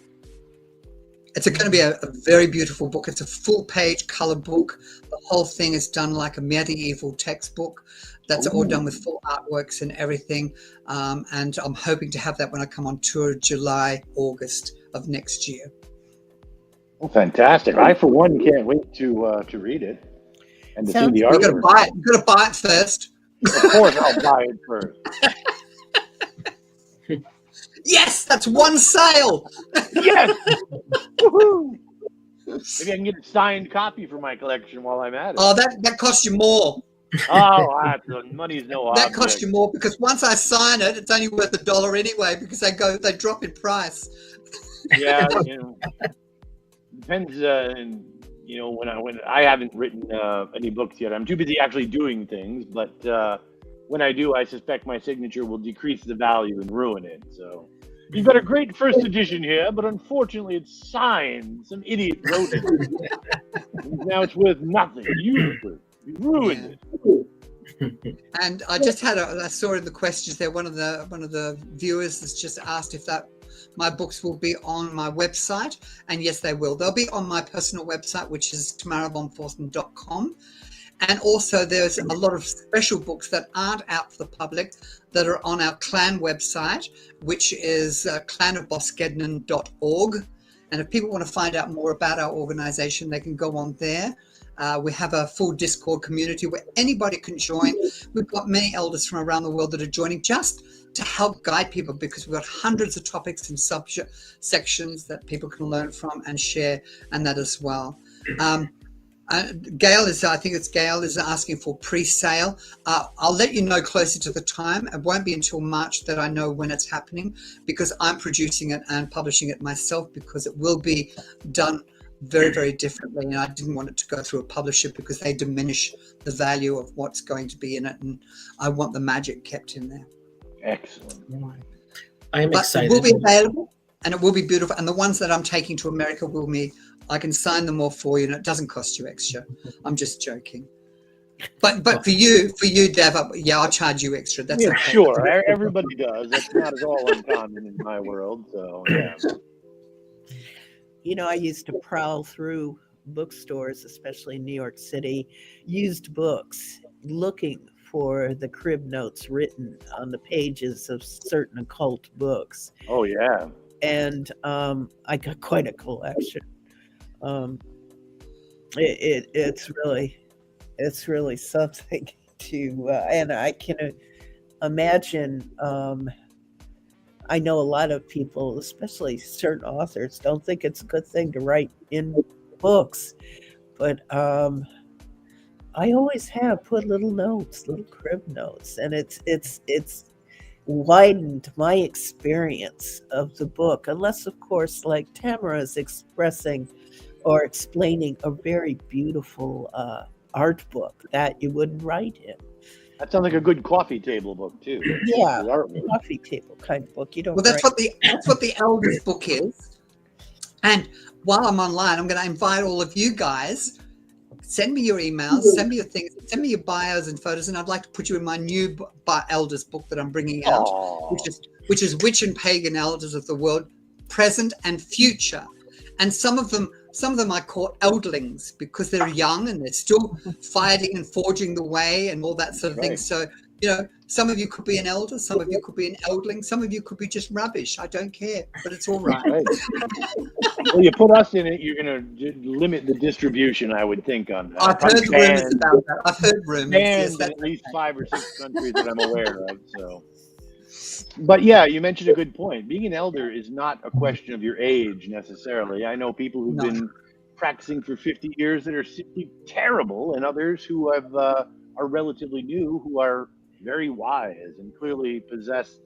It's going to be a very beautiful book. It's a full page color book. The whole thing is done like a medieval textbook. That's all done with full artworks and everything. And I'm hoping to have that when I come on tour July, August of next year. Well, fantastic. I, for one, can't wait to read it and to see the artwork. You've got to buy it. You've got to buy it first. Of course, I'll buy it first. Yes, that's one sale. Yes! Woohoo! Maybe I can get a signed copy for my collection while I'm at it. Oh, that costs you more. Oh, money's no object. That costs you more because once I sign it, it's only worth $1 anyway because they drop in price. Yeah, you know, depends. You know, when I haven't written any books yet, I'm too busy actually doing things. But when I do, I suspect my signature will decrease the value and ruin it. So you've got a great first edition here, but unfortunately, it's signed. Some idiot wrote it. Now it's worth nothing. Useless. You ruined it. And I just had I saw in the questions there, one of the viewers has just asked if my books will be on my website, and yes, they will. They'll be on my personal website, which is tamaravonforslun.com. And also there's a lot of special books that aren't out for the public that are on our clan website, which is clanofboskednan.org. And if people want to find out more about our organization, they can go on there. We have a full Discord community where anybody can join. We've got many elders from around the world that are joining just to help guide people, because we've got hundreds of topics and sections that people can learn from and share, and that as well. Gail is asking for pre-sale. I'll let you know closer to the time. It won't be until March that I know when it's happening, because I'm producing it and publishing it myself, because it will be done very, very differently. And I didn't want it to go through a publisher because they diminish the value of what's going to be in it. And I want the magic kept in there. Excellent. I'm excited. It will be available and it will be beautiful. And the ones that I'm taking to America will be, I can sign them all for you and it doesn't cost you extra. I'm just joking. But for you, Dev, yeah, I'll charge you extra. That's okay. Sure. Everybody does. That's not at all uncommon in my world. So, yeah. You know, I used to prowl through bookstores, especially in New York City, used books, looking for the crib notes written on the pages of certain occult books. Oh, yeah. And I got quite a collection. It's really something to, and I can imagine. I know a lot of people, especially certain authors, don't think it's a good thing to write in books, but I always have put little notes, little crib notes, and it's widened my experience of the book, unless of course, like Tamara is expressing or explaining a very beautiful art book that you wouldn't write in. That sounds like a good coffee table book too. Yeah, coffee table kind of book. You don't. Well, that's what the Elders book is. And while I'm online, I'm going to invite all of you guys. Send me your emails, send me your things, send me your bios and photos, and I'd like to put you in my new Elders book that I'm bringing out, which is Witch and Pagan Elders of the World, Present and Future. And some of them I call Eldlings because they're young and they're still fighting and forging the way and all that sort of thing. So, you know, some of you could be an elder, some of you could be an Eldling, some of you could be just rubbish. I don't care, but it's all right. Well, you put us in it, you're going to limit the distribution, I would think, on that. I've heard rumors about that. I've heard rumors. Banned in at least 5 or 6 countries that I'm aware of. So, but yeah, you mentioned a good point. Being an elder is not a question of your age necessarily. I know people who've been practicing for 50 years that are simply terrible, and others who have are relatively new, who are very wise and clearly possess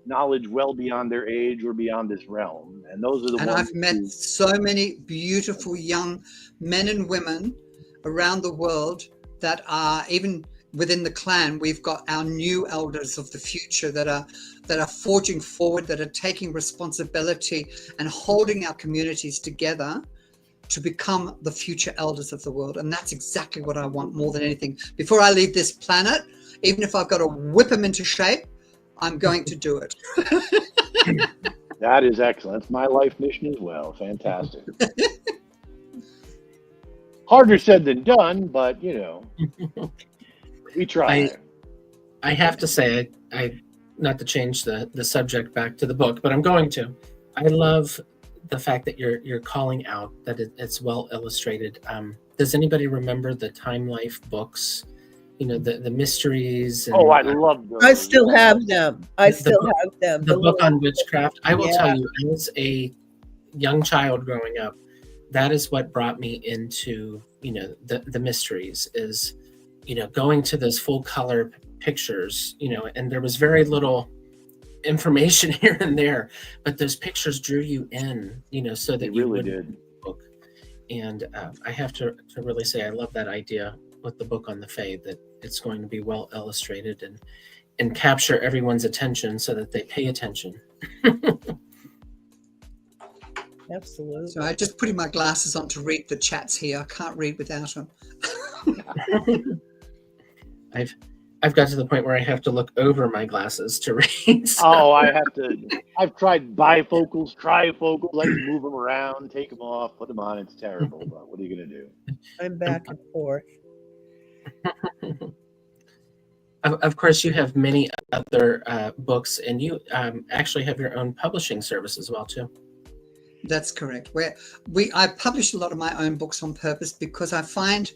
knowledge well beyond their age or beyond this realm. And those are the ones. And I've met so many beautiful young men and women around the world that are even within the clan. We've got our new elders of the future that are forging forward, that are taking responsibility and holding our communities together to become the future elders of the world. And that's exactly what I want more than anything. Before I leave this planet, even if I've got to whip them into shape, I'm going to do it. That is excellent. That's my life mission as well. Fantastic. Harder said than done, but you know, we try. I have to say, I not to change the subject back to the book, but I'm going to. I love the fact that you're calling out that it's well illustrated. Does anybody remember the Time Life books? You know, the mysteries. And, I love those. I still have them. The book on witchcraft. I will tell you, as a young child growing up, that is what brought me into, you know, the mysteries is, you know, going to those full color pictures, you know, and there was very little information here and there, but those pictures drew you in, you know, so that you really did. Book. And I have to really say, I love that idea with the book on the Fae, that it's going to be well illustrated and capture everyone's attention so that they pay attention. Absolutely. So I just putting my glasses on to read the chats here. I can't read without them. I've got to the point where I have to look over my glasses to read. So. Oh, I've tried bifocals, trifocals. I just move them around, take them off, put them on. It's terrible, but what are you going to do? I'm back and forth. Of course, you have many other books, and you actually have your own publishing service as well, too. That's correct. I publish a lot of my own books on purpose because I find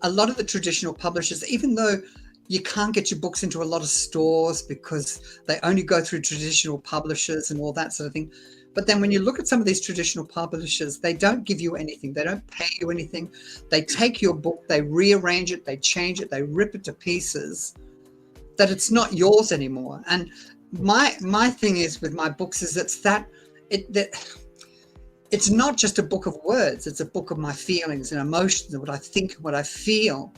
a lot of the traditional publishers, even though you can't get your books into a lot of stores because they only go through traditional publishers and all that sort of thing. But then when you look at some of these traditional publishers, they don't give you anything. They don't pay you anything. They take your book, they rearrange it, they change it, they rip it to pieces, that it's not yours anymore. And my thing is with my books is that it's not just a book of words. It's a book of my feelings and emotions and what I think, what I feel.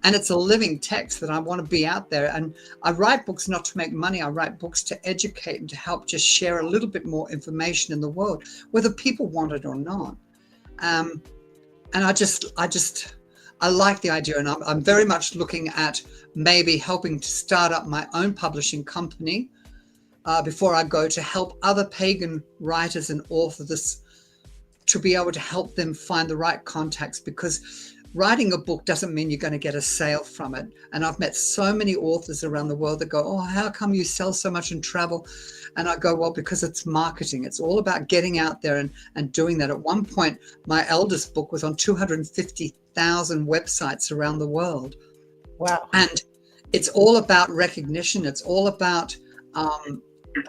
And it's a living text that I want to be out there. And I write books not to make money. I write books to educate and to help just share a little bit more information in the world, whether people want it or not. And I like the idea. And I'm very much looking at maybe helping to start up my own publishing company before I go, to help other pagan writers and authors to be able to help them find the right contacts, because writing a book doesn't mean you're going to get a sale from it. And I've met so many authors around the world that go, oh, how come you sell so much and travel? And I go, well, because it's marketing. It's all about getting out there and doing that. At one point, my eldest book was on 250,000 websites around the world. Wow. And it's all about recognition. It's all about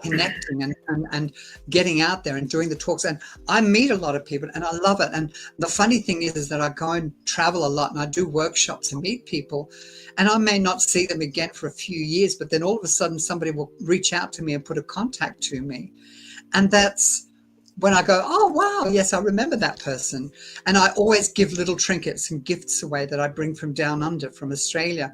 connecting and getting out there and doing the talks. And I meet a lot of people and I love it. And the funny thing is that I go and travel a lot and I do workshops and meet people, and I may not see them again for a few years, but then all of a sudden somebody will reach out to me and put a contact to me. And that's when I go, oh, wow, yes, I remember that person. And I always give little trinkets and gifts away that I bring from down under, from Australia,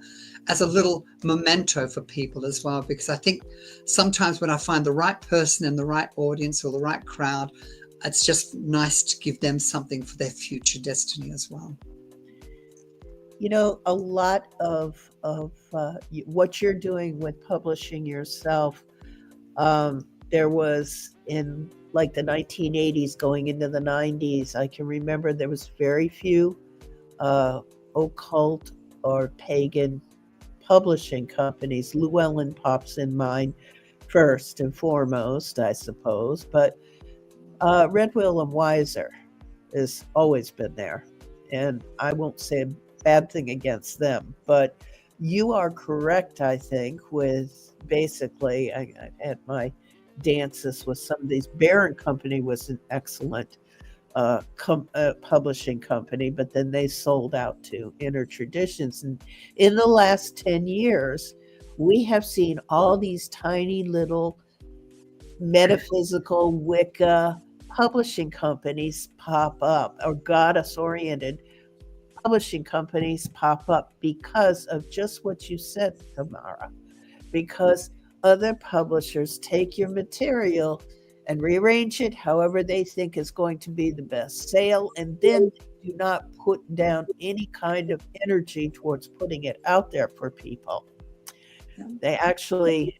as a little memento for people as well, because I think sometimes when I find the right person in the right audience or the right crowd, it's just nice to give them something for their future destiny as well. You know, a lot of what you're doing with publishing yourself, there was in like the 1980s going into the 90s, I can remember there was very few occult or pagan publishing companies. Llewellyn pops in mind first and foremost, I suppose, but Redwell and Weiser has always been there, and I won't say a bad thing against them, but you are correct, I think, with basically at my dances with some of these. Barron Company was an excellent publishing company, but then they sold out to Inner Traditions. And in the last 10 years, we have seen all these tiny little metaphysical Wicca publishing companies pop up, or goddess-oriented publishing companies pop up, because of just what you said, Tamara, because other publishers take your material and rearrange it however they think is going to be the best sale, and then do not put down any kind of energy towards putting it out there for people. They actually,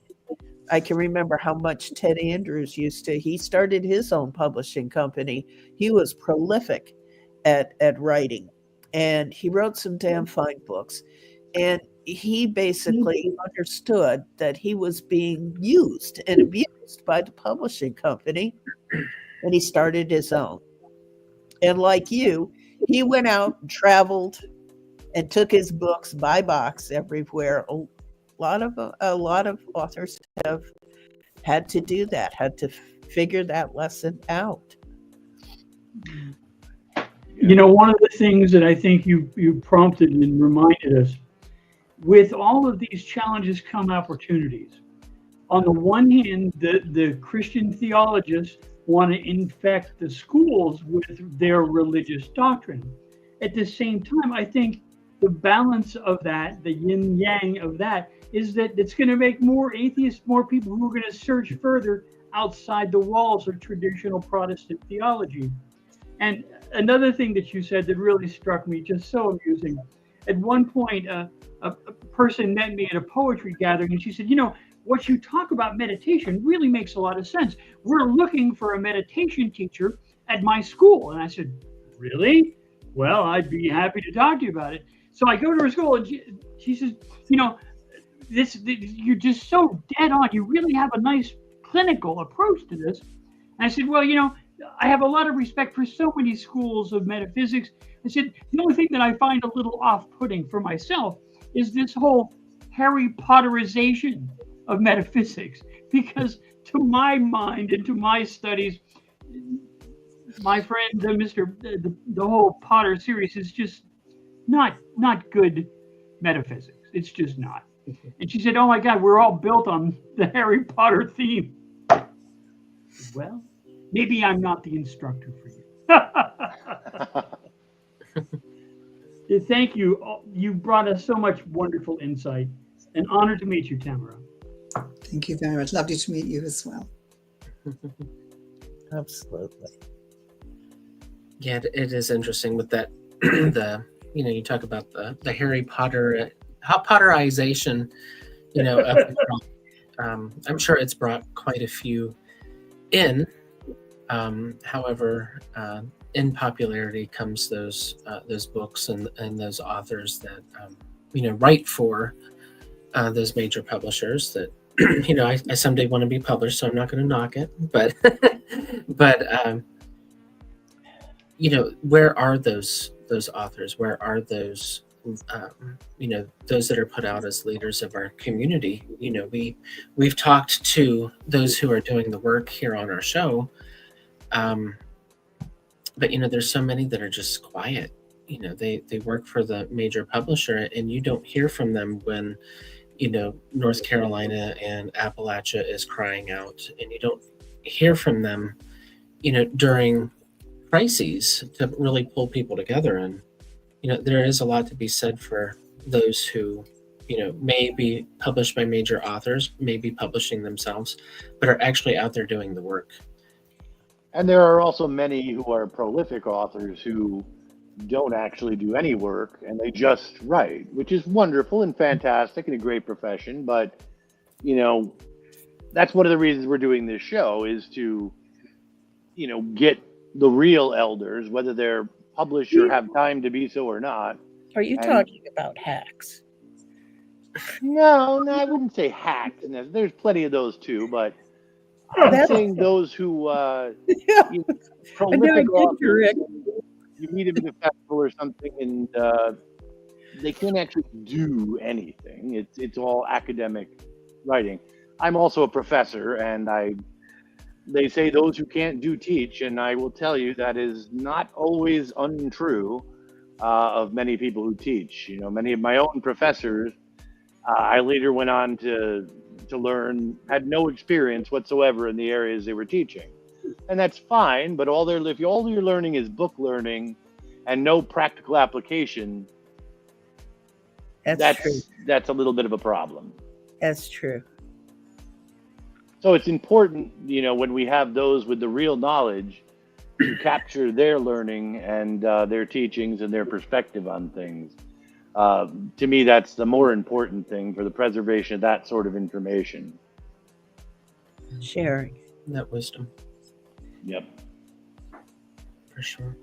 I can remember how much Ted Andrews he started his own publishing company. He was prolific at writing, and he wrote some damn fine books. And he basically understood that he was being used and abused by the publishing company, and he started his own. And like you, he went out and traveled and took his books by box everywhere. A lot of authors have had to do that, had to figure that lesson out. You know, one of the things that I think you prompted and reminded us, with all of these challenges come opportunities. On the one hand, the Christian theologists want to infect the schools with their religious doctrine. At the same time, I think the balance of that, the yin yang of that, is that it's going to make more atheists, more people who are going to search further outside the walls of traditional Protestant theology. And another thing that you said that really struck me, just so amusing. At one point, a person met me at a poetry gathering, and she said, you know, what you talk about meditation really makes a lot of sense. We're looking for a meditation teacher at my school. And I said, really? Well, I'd be happy to talk to you about it. So I go to her school, and she says, you know, you're just so dead on. You really have a nice clinical approach to this. And I said, well, you know, I have a lot of respect for so many schools of metaphysics. I said, the only thing that I find a little off-putting for myself is this whole Harry Potterization of metaphysics, because to my mind and to my studies, my friend, the whole Potter series is just not good metaphysics. It's just not. And she said, oh my God, we're all built on the Harry Potter theme. Well, maybe I'm not the instructor for you. Thank you. You brought us so much wonderful insight. An honor to meet you, Tamara. Thank you very much. Lovely to meet you as well. Absolutely. Yeah, it is interesting with that. You talk about the Harry Potter, Potterization, of the I'm sure it's brought quite a few in. However, in popularity comes those books and those authors that write for those major publishers that I someday want to be published, so I'm not going to knock it, but where are those authors? Where are those those that are put out as leaders of our community? We've talked to those who are doing the work here on our show, but there's so many that are just quiet. They work for the major publisher, and you don't hear from them when North Carolina and Appalachia is crying out, and you don't hear from them during crises to really pull people together. And there is a lot to be said for those who may be published by major authors, may be publishing themselves, but are actually out there doing the work. And there are also many who are prolific authors who don't actually do any work, and they just write, which is wonderful and fantastic and a great profession. But that's one of the reasons we're doing this show, is to get the real elders, whether they're published or have time to be so or not. Are you talking about hacks? No, I wouldn't say hacks. There's plenty of those too, but I'm saying those who prolific authors. You meet them at a festival or something, and they can't actually do anything. It's all academic writing. I'm also a professor, and they say those who can't do teach, and I will tell you that is not always untrue of many people who teach. Many of my own professors, I later went on to learn, had no experience whatsoever in the areas they were teaching. And that's fine, but if all you're learning is book learning and no practical application, that's a little bit of a problem. That's true. So it's important, when we have those with the real knowledge, to capture their learning and their teachings and their perspective on things. To me, that's the more important thing for the preservation of that sort of information. Sharing that wisdom. Yep. For sure.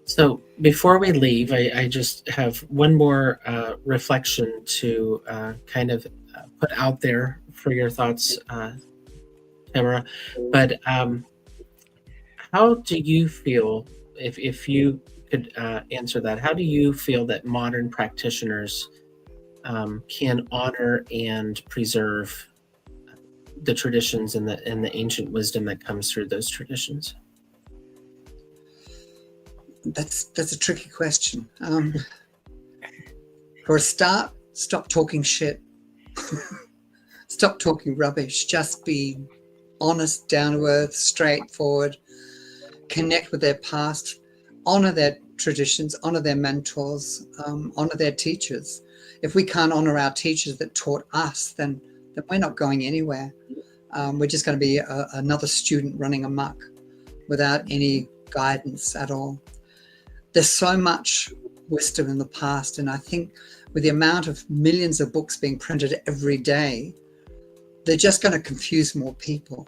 So before we leave, I just have one more reflection to kind of put out there for your thoughts, Tamara. But how do you feel, if you could answer that, how do you feel that modern practitioners can honor and preserve the traditions and the ancient wisdom that comes through those traditions? That's a tricky question. For a start, stop talking shit. Stop talking rubbish. Just be honest, down to earth, straightforward. Connect with their past. Honor their traditions. Honor their mentors. Honor their teachers. If we can't honor our teachers that taught us, then we're not going anywhere. We're just going to be another student running amok without any guidance at all. There's so much wisdom in the past, and I think with the amount of millions of books being printed every day, they're just going to confuse more people.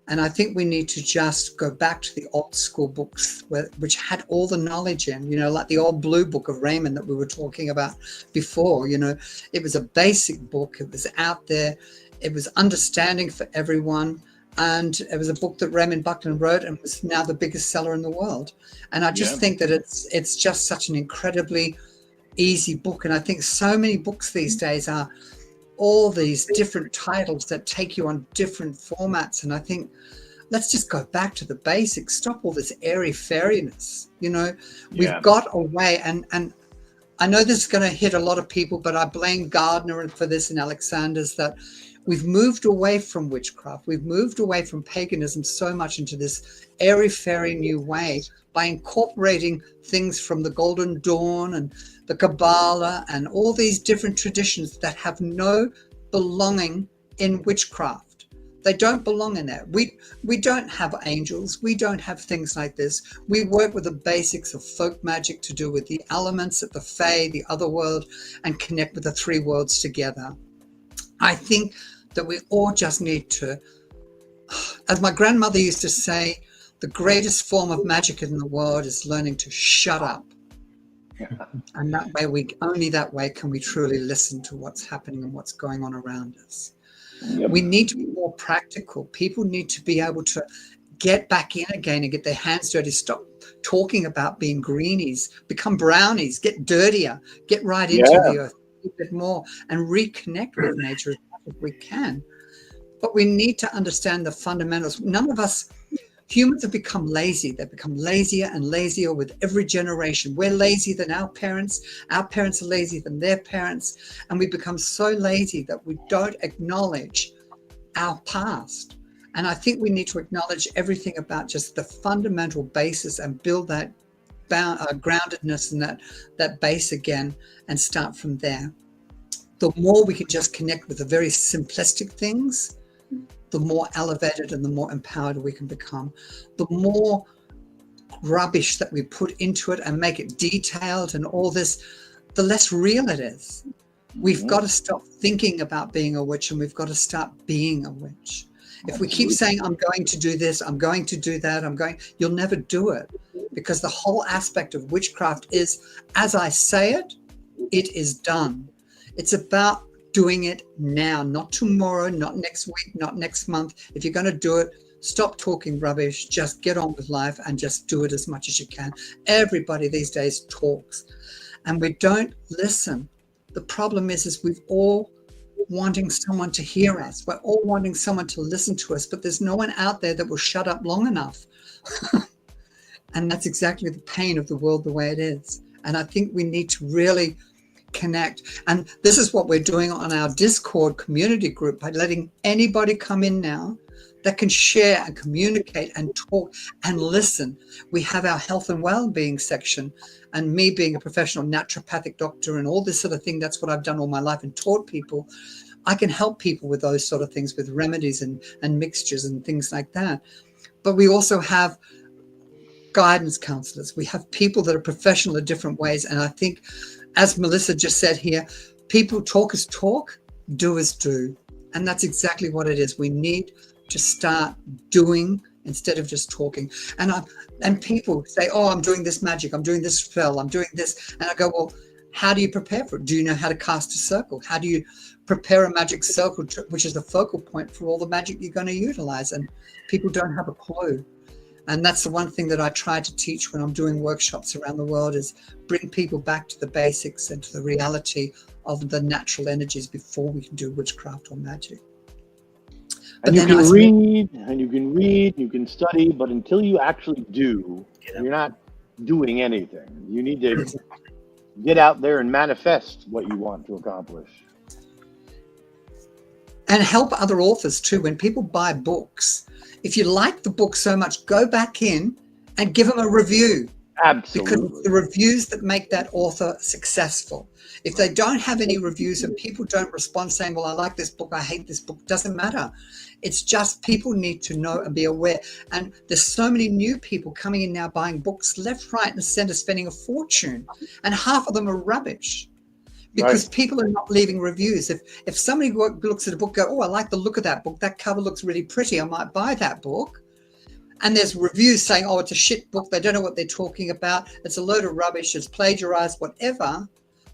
And I think we need to just go back to the old school books which had all the knowledge in, like the old Blue Book of Raymond that we were talking about before. It was a basic book. It was out there. It was understanding for everyone. And it was a book that Raymond Buckland wrote and was now the biggest seller in the world. And I just think that it's just such an incredibly easy book. And I think so many books these days are all these different titles that take you on different formats. And I think let's just go back to the basics. Stop all this airy-fairiness. We've got a way, and I know this is going to hit a lot of people, but I blame Gardner for this and Alexander's, that we've moved away from witchcraft. We've moved away from paganism so much into this airy-fairy new way by incorporating things from the Golden Dawn and the Kabbalah and all these different traditions that have no belonging in witchcraft. They don't belong in there. We don't have angels. We don't have things like this. We work with the basics of folk magic to do with the elements of the Fae, the other world, and connect with the three worlds together. I think that we all just need to, as my grandmother used to say, the greatest form of magic in the world is learning to shut up. And that way, only that way can we truly listen to what's happening and what's going on around us. Yep. We need to be more practical. People need to be able to get back in again and get their hands dirty. Stop talking about being greenies, become brownies, get dirtier, get right into the earth a bit more and reconnect with nature as much as we can. But we need to understand the fundamentals. None of us, humans have become lazy. They've become lazier and lazier with every generation. We're lazier than our parents. Our parents are lazier than their parents. And we become so lazy that we don't acknowledge our past. And I think we need to acknowledge everything about just the fundamental basis and build that groundedness and that base again and start from there. The more we can just connect with the very simplistic things, the more elevated and the more empowered we can become. The more rubbish that we put into it and make it detailed and all this, the less real it is. We've got to stop thinking about being a witch and we've got to start being a witch. If we keep saying, I'm going to do this, I'm going to do that, you'll never do it, because the whole aspect of witchcraft is, as I say it, it is done. It's about doing it now, not tomorrow, not next week, not next month. If you're going to do it, stop talking rubbish, just get on with life and just do it as much as you can. Everybody these days talks and we don't listen. The problem is we've all wanting someone to hear us. We're all wanting someone to listen to us, but there's no one out there that will shut up long enough. And that's exactly the pain of the world the way it is. And I think we need to really connect. And this is what we're doing on our Discord community group by letting anybody come in now that can share and communicate and talk and listen. We have our health and well-being section, and me being a professional naturopathic doctor and all this sort of thing, that's what I've done all my life and taught people. I can help people with those sort of things, with remedies and mixtures and things like that. But we also have guidance counselors. We have people that are professional in different ways. And I think, as Melissa just said here, people talk as talk, do as do. And that's exactly what it is. We need to start doing instead of just talking. And people say, oh, I'm doing this magic, I'm doing this spell, I'm doing this. And I go, well, how do you prepare for it? Do you know how to cast a circle? How do you prepare a magic circle, which is the focal point for all the magic you're going to utilize? And people don't have a clue. And that's the one thing that I try to teach when I'm doing workshops around the world, is bring people back to the basics and to the reality of the natural energies before we can do witchcraft or magic. And you can read, and you can study, but until you actually do, you're not doing anything. You need to get out there and manifest what you want to accomplish. And help other authors too. When people buy books, if you like the book so much, go back in and give them a review. Absolutely. Because it's the reviews that make that author successful. If they don't have any reviews and people don't respond saying, well, I like this book, I hate this book, doesn't matter. It's just people need to know and be aware. And there's so many new people coming in now buying books left, right, and center, spending a fortune. And half of them are rubbish. Because people are not leaving reviews. If somebody looks at a book, go, oh, I like the look of that book, that cover looks really pretty, I might buy that book. And there's reviews saying, oh, it's a shit book, they don't know what they're talking about, it's a load of rubbish, it's plagiarized, whatever,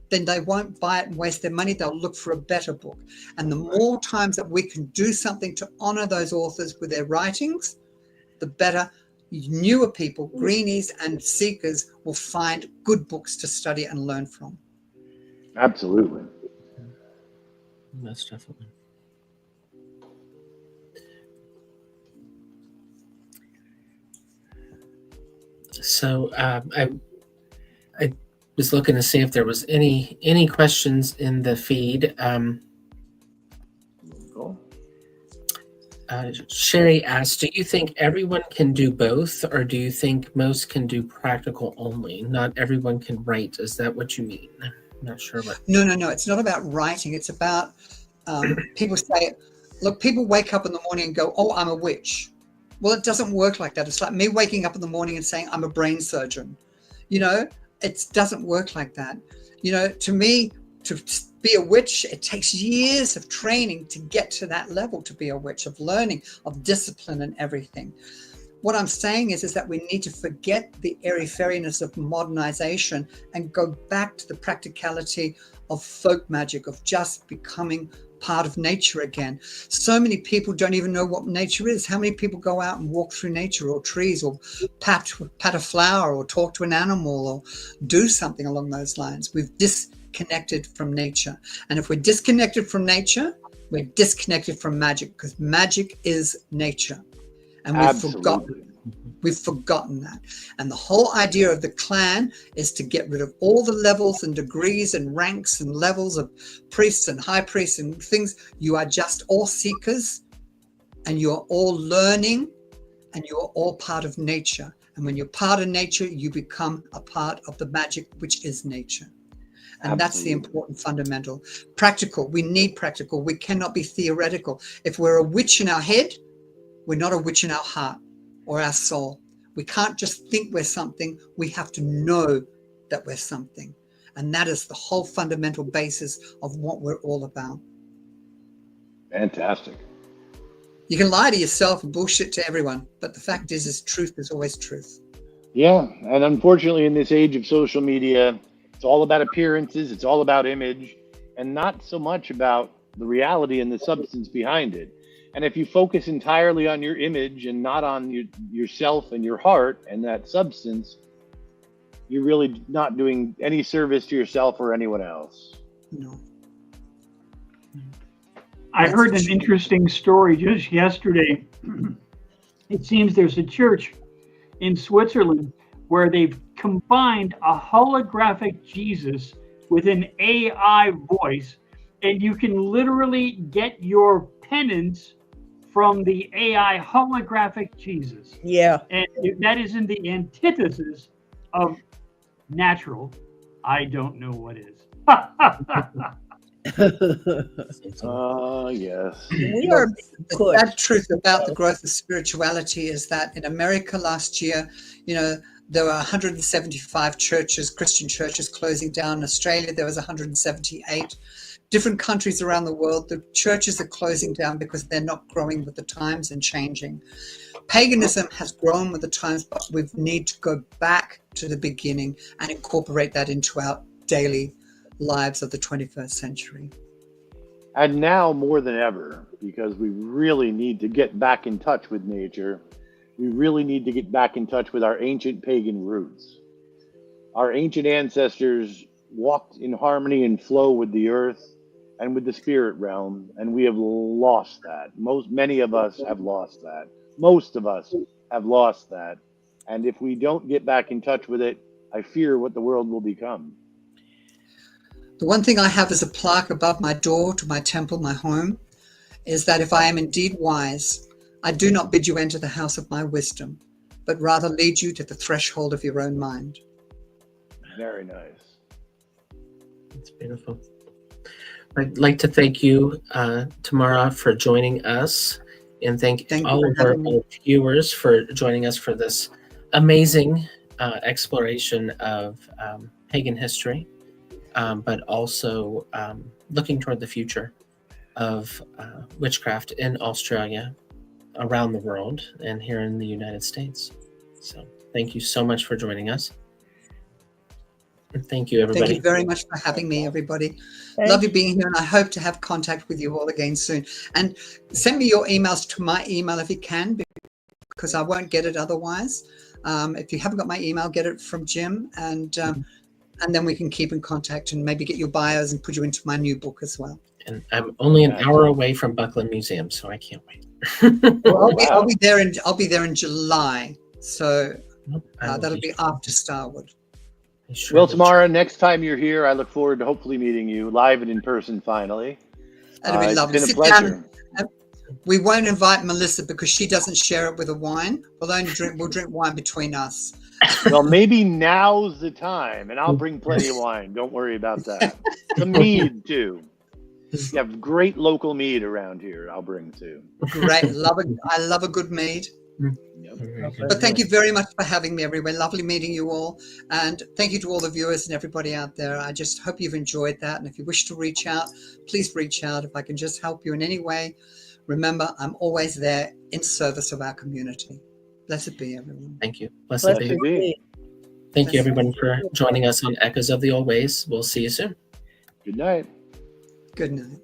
then they won't buy it and waste their money. They'll look for a better book. And the more times that we can do something to honor those authors with their writings, the better newer people, greenies and seekers, will find good books to study and learn from. Absolutely. Most definitely. So Just looking to see if there was any questions in the feed. Cool. Sherry asked, do you think everyone can do both, or do you think most can do practical only? Not everyone can write. Is that what you mean? I'm not sure what. No. It's not about writing. It's about people say, look, people wake up in the morning and go, oh, I'm a witch. Well, it doesn't work like that. It's like me waking up in the morning and saying, I'm a brain surgeon. You know, it doesn't work like that. You know, to me, to be a witch, it takes years of training to get to that level, to be a witch, of learning, of discipline and everything. What I'm saying is that we need to forget the airy-fairiness of modernization and go back to the practicality of folk magic, of just becoming part of nature again. So many people don't even know what nature is. How many people go out and walk through nature, or trees, or pat a flower, or talk to an animal, or do something along those lines? We've disconnected from nature. And if we're disconnected from nature, we're disconnected from magic, because magic is nature. And we've forgotten that. And the whole idea of the clan is to get rid of all the levels and degrees and ranks and levels of priests and high priests and things. You are just all seekers, and you're all learning, and you're all part of nature. And when you're part of nature, you become a part of the magic, which is nature. And that's the important fundamental. Practical. We need practical. We cannot be theoretical. If we're a witch in our head, we're not a witch in our heart or our soul. We can't just think we're something. We have to know that we're something. And that is the whole fundamental basis of what we're all about. Fantastic. You can lie to yourself and bullshit to everyone, but the fact is truth is always truth. Yeah, and unfortunately in this age of social media, it's all about appearances, it's all about image, and not so much about the reality and the substance behind it. And if you focus entirely on your image and not on yourself and your heart and that substance, you're really not doing any service to yourself or anyone else. No. I heard an interesting story just yesterday. It seems there's a church in Switzerland where they've combined a holographic Jesus with an AI voice, and you can literally get your penance from the AI holographic Jesus. Yeah. And that is in the antithesis of natural. I don't know what is. Yes. We are The sad truth about the growth of spirituality is that in America last year, you know, there were 175 churches, Christian churches, closing down. In Australia, there was 178. Different countries around the world, the churches are closing down because they're not growing with the times and changing. Paganism has grown with the times, but we need to go back to the beginning and incorporate that into our daily lives of the 21st century. And now more than ever, because we really need to get back in touch with nature, we really need to get back in touch with our ancient pagan roots. Our ancient ancestors walked in harmony and flow with the earth and with the spirit realm, and we have lost that. Many of us have lost that. Most of us have lost that. And if we don't get back in touch with it, I fear what the world will become. The one thing I have as a plaque above my door to my temple, my home, is that if I am indeed wise, I do not bid you enter the house of my wisdom, but rather lead you to the threshold of your own mind. Very nice. That's beautiful. I'd like to thank you, Tamara, for joining us, and thank all of our viewers for joining us for this amazing exploration of pagan history, but also looking toward the future of witchcraft in Australia, around the world, and here in the United States. So thank you so much for joining us. And thank you, everybody. Thank you very much for having me, everybody. Love you being here, and I hope to have contact with you all again soon. And send me your emails to my email if you can, because I won't get it otherwise. If you haven't got my email, get it from Jim, and then we can keep in contact and maybe get your bios and put you into my new book as well. And I'm only an hour away from Buckland Museum, so I can't wait. Well, I'll be there in July, so that'll be after Starwood. Sure Well, will. Tamara, next time you're here, I look forward to hopefully meeting you live and in person finally. That'd be lovely. It's been a Sit pleasure. down. We won't invite Melissa because she doesn't share it with a wine. We'll drink wine between us. Well, maybe now's the time, and I'll bring plenty of wine. Don't worry about that. Some mead, too. You have great local mead around here. I'll bring, too. Great. I love a good mead. Yep. But thank you very much for having me, everyone. Lovely meeting you all. And thank you to all the viewers and everybody out there. I just hope you've enjoyed that. And if you wish to reach out, please reach out. If I can just help you in any way, remember, I'm always there in service of our community. Blessed be, everyone. Thank you. Blessed Blessed be. be. Thank you, everyone, for joining us on Echoes of the Old Ways. We'll see you soon. Good night. Good night.